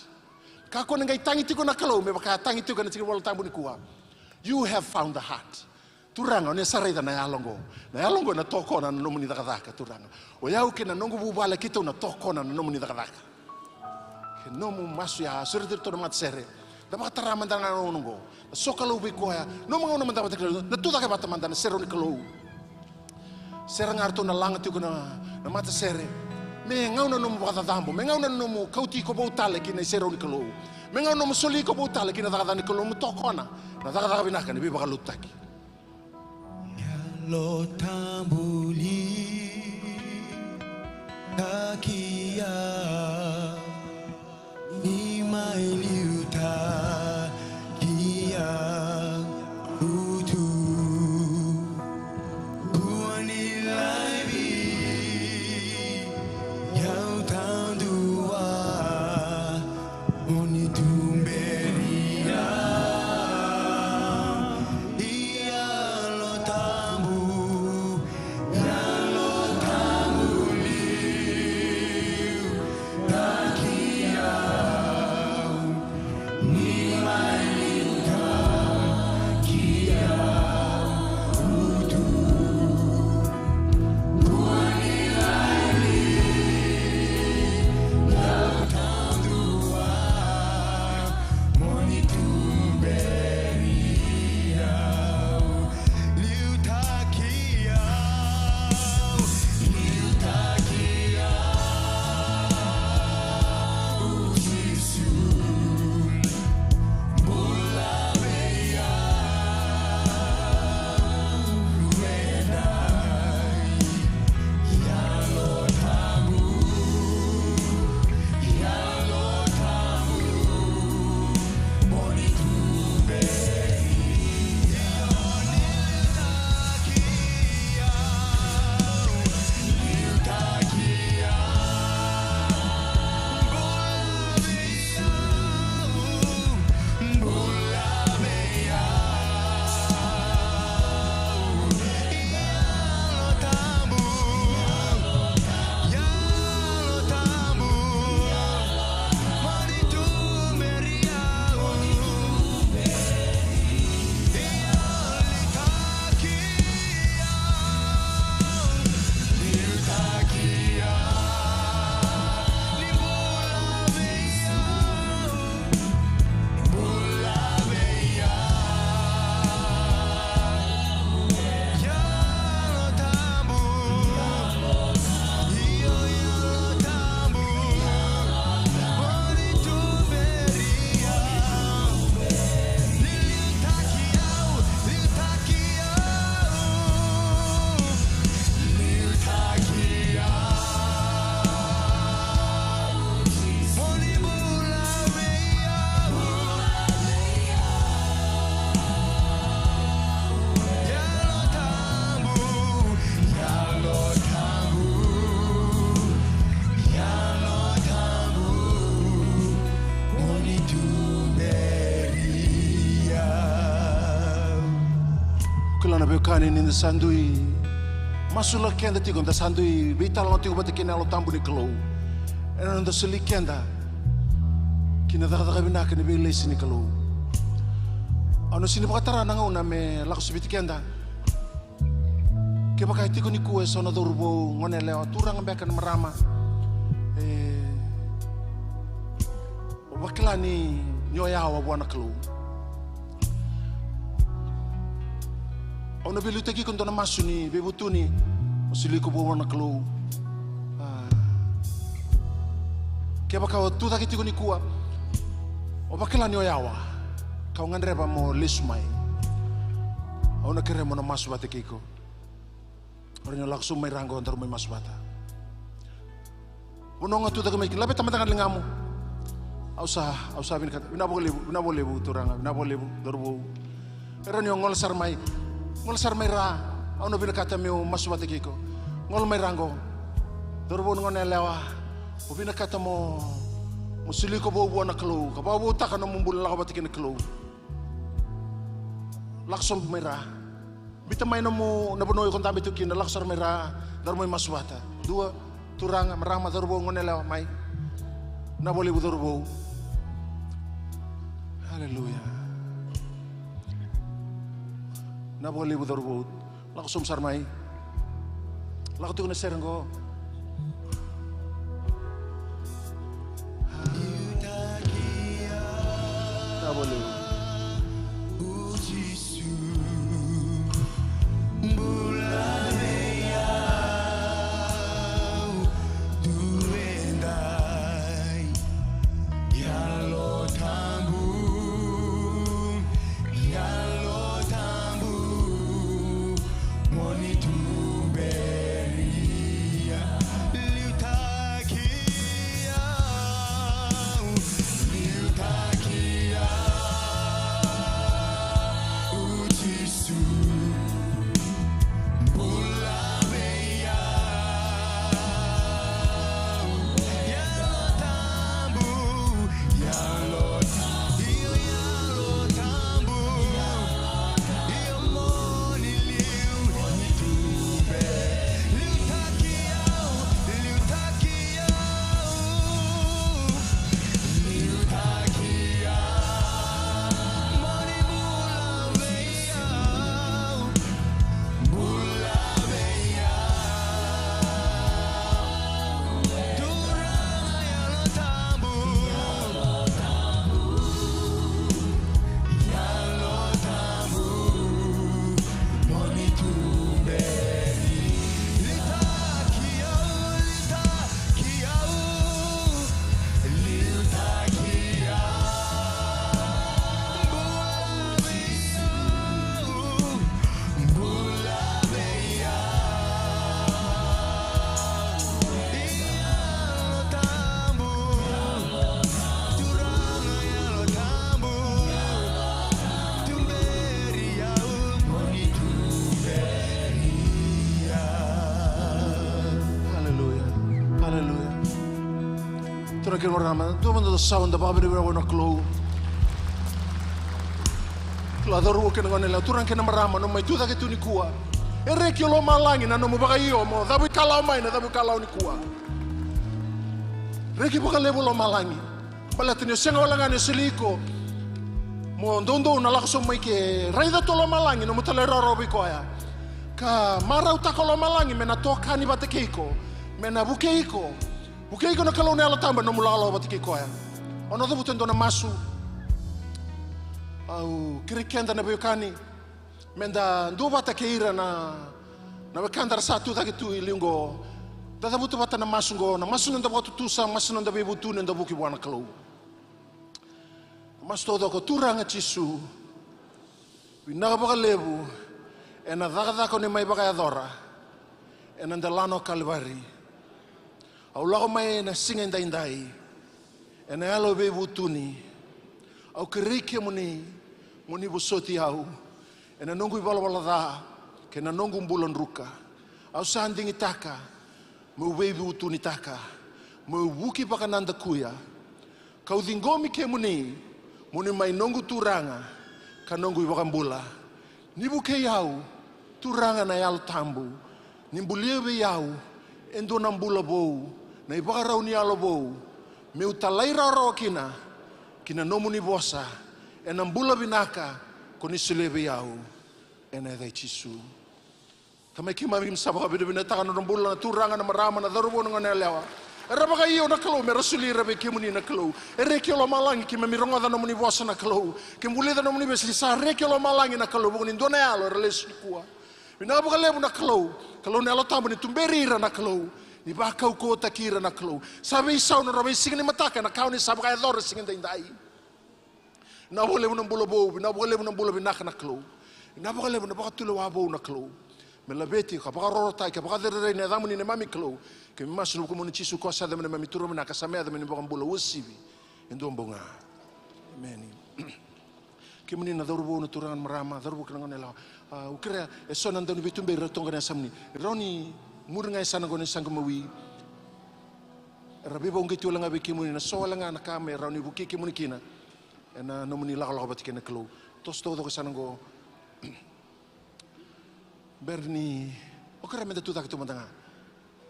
S17: Kako ngai tangi tiko na kalau me baka tangi tiko na tiko wala tambu ni kuwa. You have found the heart. Turanga ne sareda na yalongo. Na yalongo na toko na nomuni dakadaka turanga. O yau kena nongo bubala kita na toko na nomuni dakadaka. Ke nomu masu ya surdir to mat sere. Dama tara mandana nongo. Sokalo bi koya. No mga una mandama teklo. Na tuta ka bata mandana sero ni kalau. Serang arto na langat ko na mata sere. Me ngauna no mo bata tambo. Me ngauna no mo kauti ko botale ki na sero ni kalau. Me ngauna no mo soli ko botale ki na daga ni kalau mo tokona. Na daga binaka ni bi baka lutaki.
S18: Lo tambuli takia ni mai liuta kia utu buani laivi yau tandua oni tumberia ia lo tambu ya lo tambuliu takia ni mai liuta kia utu buani laivi yau tandua oni tumberia liu takia usisu bola beia wedai ya lo tamu moni
S17: Kila na bekani ni sandui masula kenda tigo da sandui vital no tigo batekina lo tambu ni kalau. Ena no seli kenda kina daga binaka ni bele sini kalau. Ano sini bakatara nanga una me lako sibiti kenda. Ke bakai tigo ni kue sona dorbo ngone leo turang bekan merama. Wakila ni nyoyawa buana kalau. Ona bilu tagi kontona masu ni bebutu ni osili ko bona klo. Ke baka tu tagi tigo ni kuwa. O bakela ni oyawa. Kau ngandreba mo lismai. Ona kere mo na masu bate kiko. Ora nyo laksu mai rango antar mai masu bata. Bononga tu tagi mai labe tamatangan lingamu. Ausa bin kata bina boleh bu turanga bina boleh bu dorbo. Era ni ngol sarmai. Ngol sar mera, ono bina kata meu masu bate kiko. Ngol merango, dorbo ngone lewa. Bina kata mo musili ko bo na klo, ka bo ta kana mumbul la bate kene klo. Laksom mera. Bita may na mo nabunoy kon tabi tukin laksar mera, dormo masu bata. Dua turang merama dorbo ngone lewa mai. Na boleh bu dorbo. Haleluya. Na boleh budar bud, laku sumsar mai, laku tu kena serenggo. Na boleh. Tura ke morama, tu mando da sound da babere wa na klo. Kla doru ke ngone la tura ke na marama no mai tu da ke tu ni kua. E re ke lo malangi na no mo baka io mo da bu kala mai na da bu kala ni kua. Re ke baka levo lo malangi. Bala tini senga wala ngane seliko. Mo ndondo na la so mai ke raida to lo malangi no mo tale ro bi ko ya. Ka mara uta ko lo malangi me na toka ni bate keiko. Me na bu keiko. Bukai kono kalau nela tamba no mulalo batiki koya. Ono do butendo na masu. Au kirikenda na bekani. Menda ndo bata keira na bekanda satu tak itu ilingo. Dada butu bata na masu ngo na masu nda batu tusa masu nda bebutu nda buki bwana kalau. Mas todo ko turanga chisu. Winaga baka lebu. Ena daga ko ni mai baka adora. Ena ndelano kalvari. Au lako mai na singa indai e na alo be butuni au kerike muni busoti au e na nongu ibala bala da ke na nongu mbulan ruka au sandingi taka mo be butuni taka mo wuki baka nanda kuya kau dingomi ke muni mai nongu turanga ka nongu ibaka mbula ni buke yau turanga na yal tambu ni mbulie be yau endo na mbula bou na ibaka rau ni alo bou meu talai raro kina nomu ni bosa e na mbula binaka koni silebe yau e na dai chisu tamai ki mamim sabaka bidu bina taka no mbula na turanga na marama na darubo no ngane lewa e rabaka iyo na kalo me rasuli rabe ki muni na kalo e re ki lo malangi ki me mironga da no muni bosa na kalo ki mbule da no muni besli sa re ki lo malangi na kalo buni ndona yalo reles kuwa bina baka lebu na kalo ne alo tambu ni tumberi na kalo ni bakau ko takira na klo sabe isau no rabe sing ni mataka na kau ni sabaka dor sing ndai na bole mun bulo bo na bole mun bulo binaka na klo na bole mun baka tulo wa bo na klo me la beti ka baka roro tai ka baka dere ne damu ni mami klo ke masnu ko mun chisu ko sa de mami turu na ka samea de ni baka bulo usibi endo mbonga amen ke mun na dor bo no turangan marama dor bo kana ngela ukira e sonan de ni bitumbe rotonga na samni roni muringai sana gone sanga mawi rabi bongi tu langa beki muni na so langa na kame rauni buki ki muni kina ena no muni la la batike na klo tos todo ko sana go berni okara menda tu tak tu mandanga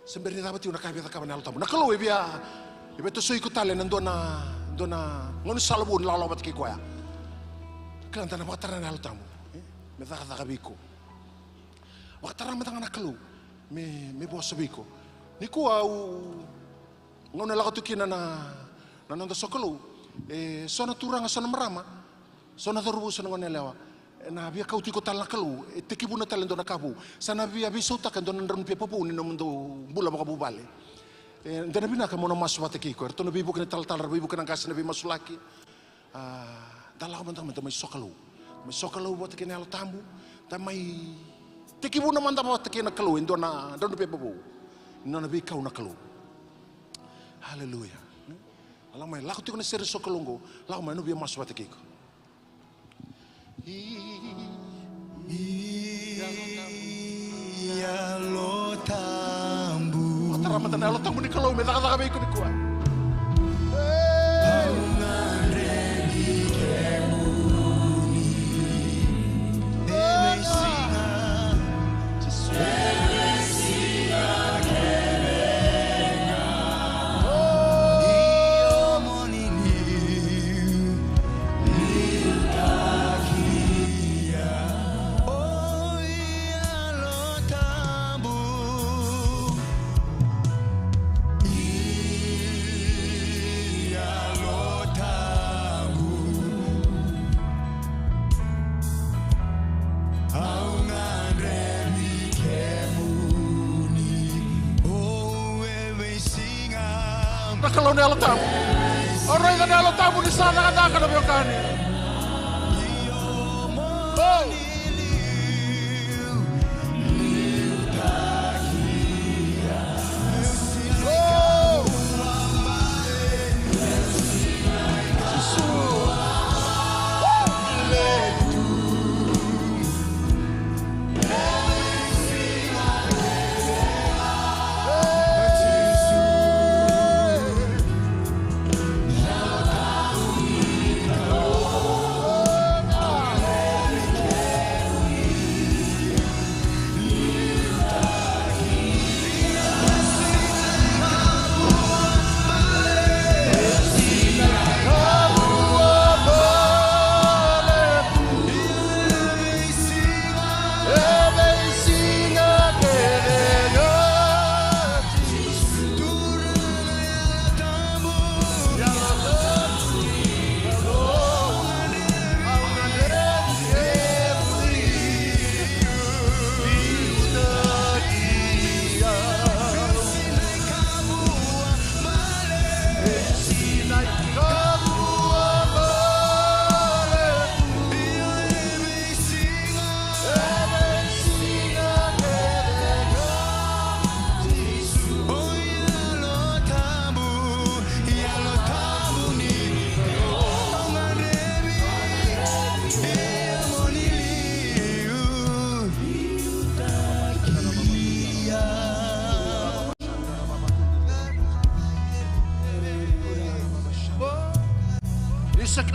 S17: semberni dabati una kabe ka banal tamu na klo e bia e beto so ikutale na dona ngoni salbun la la batike ko ya kan tana batara na tamu me da biko wakatara matanga na klo me bosa biko ni ko au ngona la tu kina na nanda sokolo e sona turanga sona marama Sona toru sana ngone lewa. Na bia kau tiko tala kalu, te kibuna tala ndona kabu. Sana bia bisota kan ndona ndon pe papu ni nomundo bula makabu bale. Ndana bina ka mona masu wate kiko. Erto na bibu kena tal bibu kena kasi na bi masulaki. Dala ko mantang mai sokalu. Mai sokalu wate kena alo tambu. Ta mai te kibuna manda wate kena kalu ndona pe papu. Ndona bi kau na kalu. Haleluya. Alang mai laku tiko na seri sokalungo, laku mai no bia masu wate kiko.
S18: Ya lo tambu.
S17: Matara matana lo tambu ni kalau me taka be ikut kuat. Kalau ni alo tamu, orang yang alo tamu di sana kan akan lebih kani. Oh.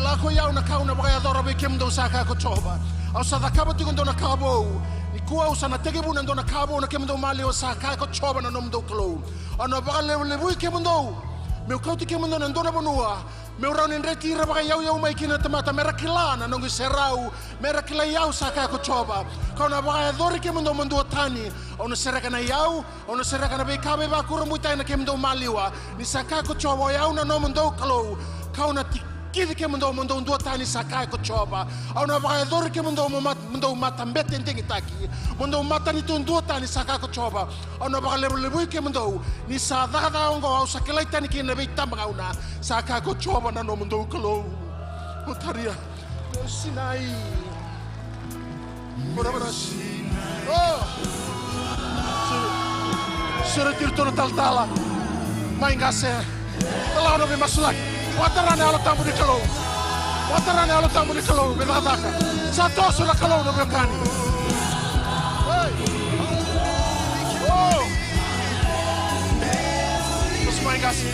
S17: Lako yau na kau na baka adora be kem do saka ko choba. Au sa dakaba tu ndo na kabo. Ikua usa na tege bu na ndo na kabo na kem do mali o saka ko choba na nom do klo. Ana baka le bu kem do. Me kau ti kem do na ndo na bonua. Me ora ni retira baka yau mai kina tamata merakila na nongi serau. Merakila yau saka ko choba. Kau na baka adora kem do mando tani. Ona seraka na yau, ona seraka na be kabe ba kurumbutai na kem do mali wa. Ni saka ko choba yau na nom do klo. Kau na kiri ke mendo dua tani sakai ko choba au na baka dor ke mendo mata mbete ndengi taki mendo mata ni dua tani sakai ko choba au na baka lebu ke mendo ni sadada ongo au sakelai tani ke na bita magauna sakai ko choba na no mendo klo utaria sinai ora oh sura tirto tal mai ngase tala no be masulak Watarane alo tamu di kalau, watarane alo tamu di kalau, berataka. Satu sudah kalau udah berkani. Oh, terus main kasih.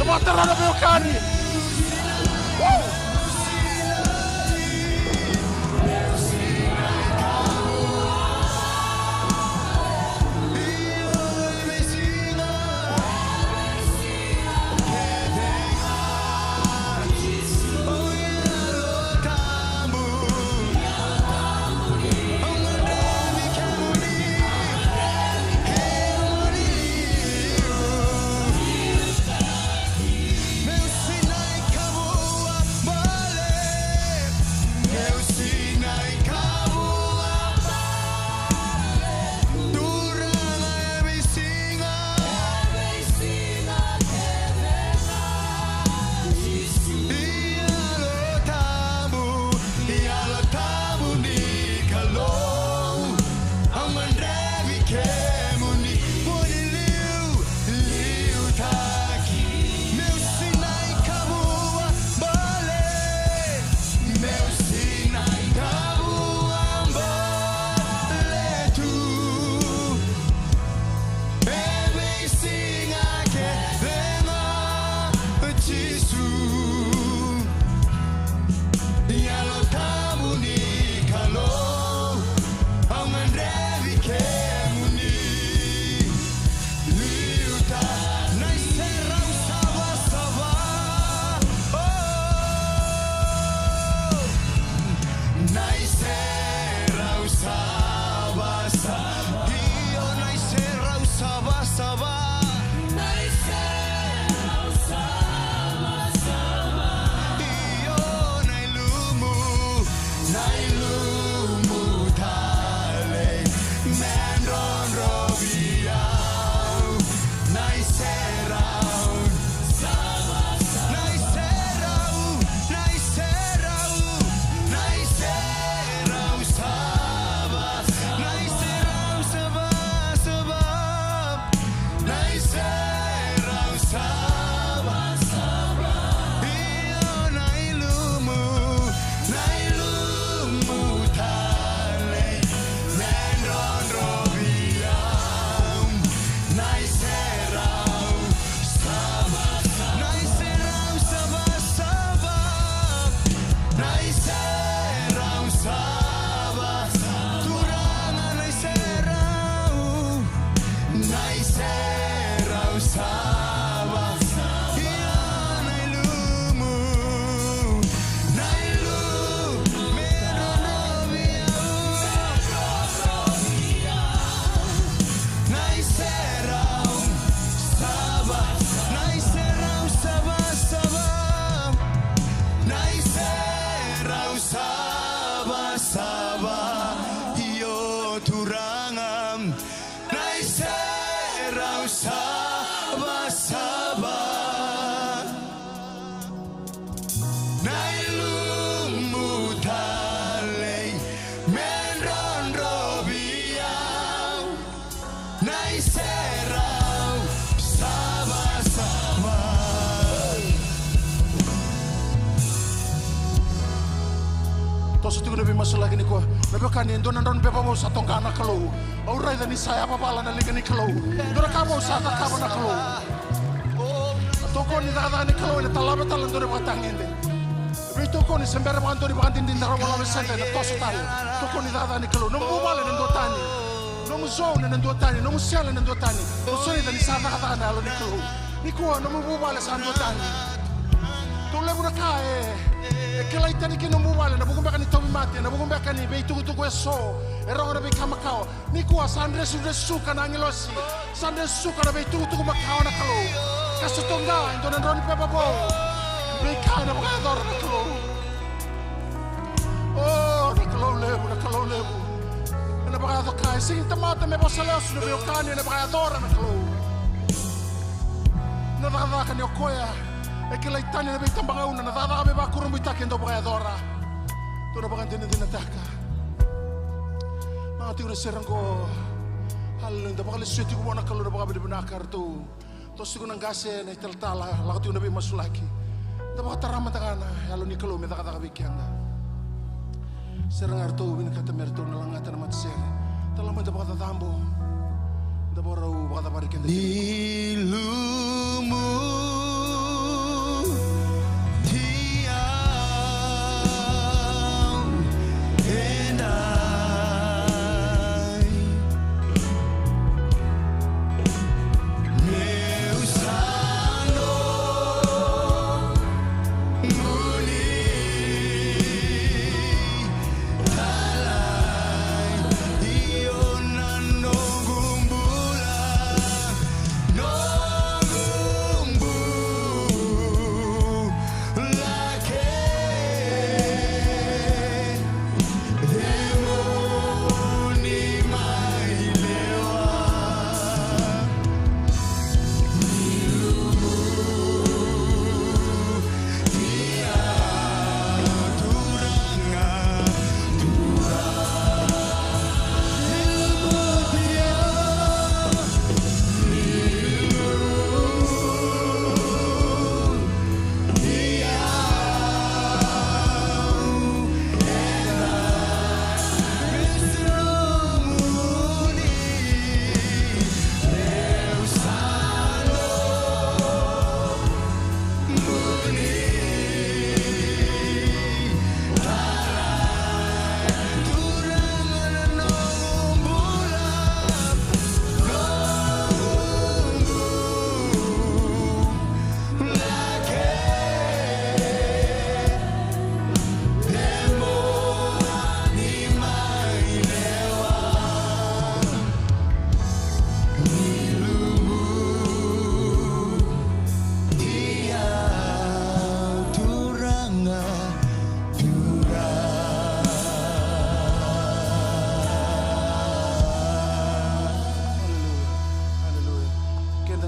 S17: Watarane berkani. Oh. Tosu nabi masuk lagi ni ko. Nabi kani donan don beba mo sa tongkana kalau. Aurai dani saya apa pala na ligani kalau. Dora kamo sa ta kamo na kalau. Toko ni dada ni kalau ni talaba talan dore batangende. Nabi toko ni sembere bantu di bantin din daro wala mesete na tosu tayo. Toko ni dada ni kalau. Nomu bala nendo tani. Nomu zone nendo tani. Nomu sele nendo tani. Usoni dani sa ta kata na alo ni kalau. Ni ko nomu bala sa nendo tani. Tole buna kae. Kela itani ke no muwale na bukumbe kani tomi mate na bukumbe kani be tuku eso erongo na be kamakao ni kuwa sandre suka na ngilosi sandre suka na be tuku makao na kalo kasutonga ndo na ndoni pepa bo be kana mga dor na kalo oh na kalo lebu na baka do kai sing tamata me bosaleos na be okani na baka dor na kalo na baka kani okoya e che l'aitani ne vei tambanga una na dada aveva kurumita che ndo bradora tu na bagan din taka ma ti ura serango hal nda bakal seti ko na kalu na baka binakar tu to sigo nang gase na italtala la tu na be masulaki da baka tarama takana halo ni kalu me taka bikyanga serangar tu bin kata merto na langata na matsere talaman da baka tambo da borau baka bariken
S18: Ilumu Gumbu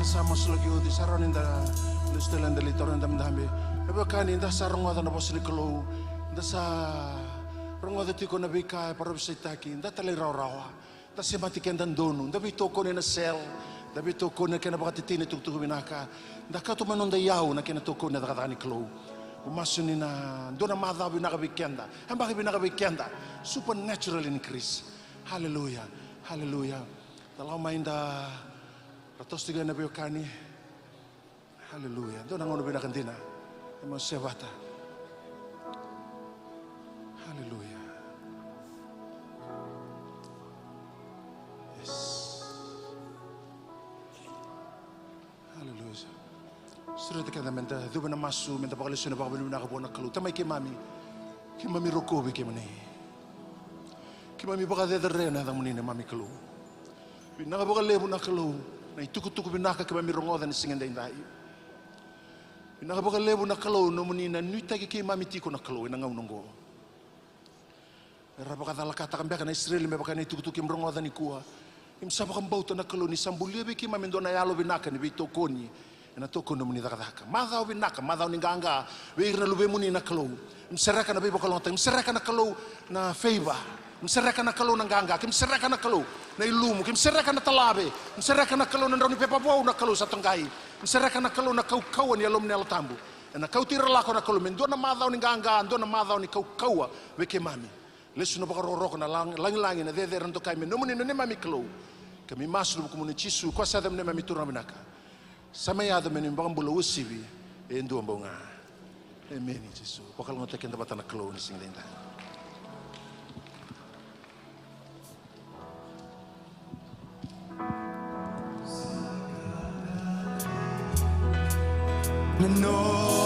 S17: sama selagi uti saron inda listelan dari toran dam dambe. Eba kan inda sarong ada na bosli kalau inda sa rongo de tiko na bika para bisitaki inda tali rawa. Inda semati kendan donu. Inda bito ko na sel. Inda bito ko na kena bakatitini tuktuk binaka. Inda kato manonda yau na kena toko na dakatani kalau. Umasun na dona madha binaka bikenda. Hamba binaka bikenda. Supernatural increase. Hallelujah. Hallelujah. Dalam mainda ratos tiga nabi okani. Hallelujah. Dona ngono bina kantina. Emo sevata. Hallelujah. Yes. Hallelujah. Sudah tekan menta tu bina masu menta pakali suna pakali bina kabona kalu. Tamai ke mami roko ke mani. Ke mami pakali derena dang mani mami kalu. Bina pakali lebu na kalu. Na ituku bina ka mami rongo dan singen dai. Bina pakali lebu na kalu no mani na nuita ke mami tiko na kalu na ngau nongo. Rapa kata lakata kan beka na Israel me beka na ituku rongo dan ikua. Im sapa kan bauta na kalu ni sambulia be ke mami dona yalo bina ka ni bito koni. Na toko no muni dakadaka. Madhaw binaka, madhaw ni ganga. Weir na lube muni na kalau. Msereka na bibo kalong tang. Msereka na kalau na favor. Msereka na kalau na ganga. Msereka na kalau na ilumu. Msereka na talabe. Msereka na kalau na roni pepa bau na kalau sa tanggai. Msereka na kalau na kau-kauan ya lom ni alatambu. Na kau tira lako na kalau mendo na madhaw ni ganga, ando na madhaw ni kau-kaua weke mami. Lesu na baka roroko na langi-langi na dede rando kai me. No muni na ne mami kalau. Kami masuk ko muni chisu kwa sa dem ne mami turna binaka. Sama ya ada menimbang bulu usibi, endu ambonga. Amen Yesus. Bakal ngotek yang dapat anak keluar ni sing lenda.
S18: No.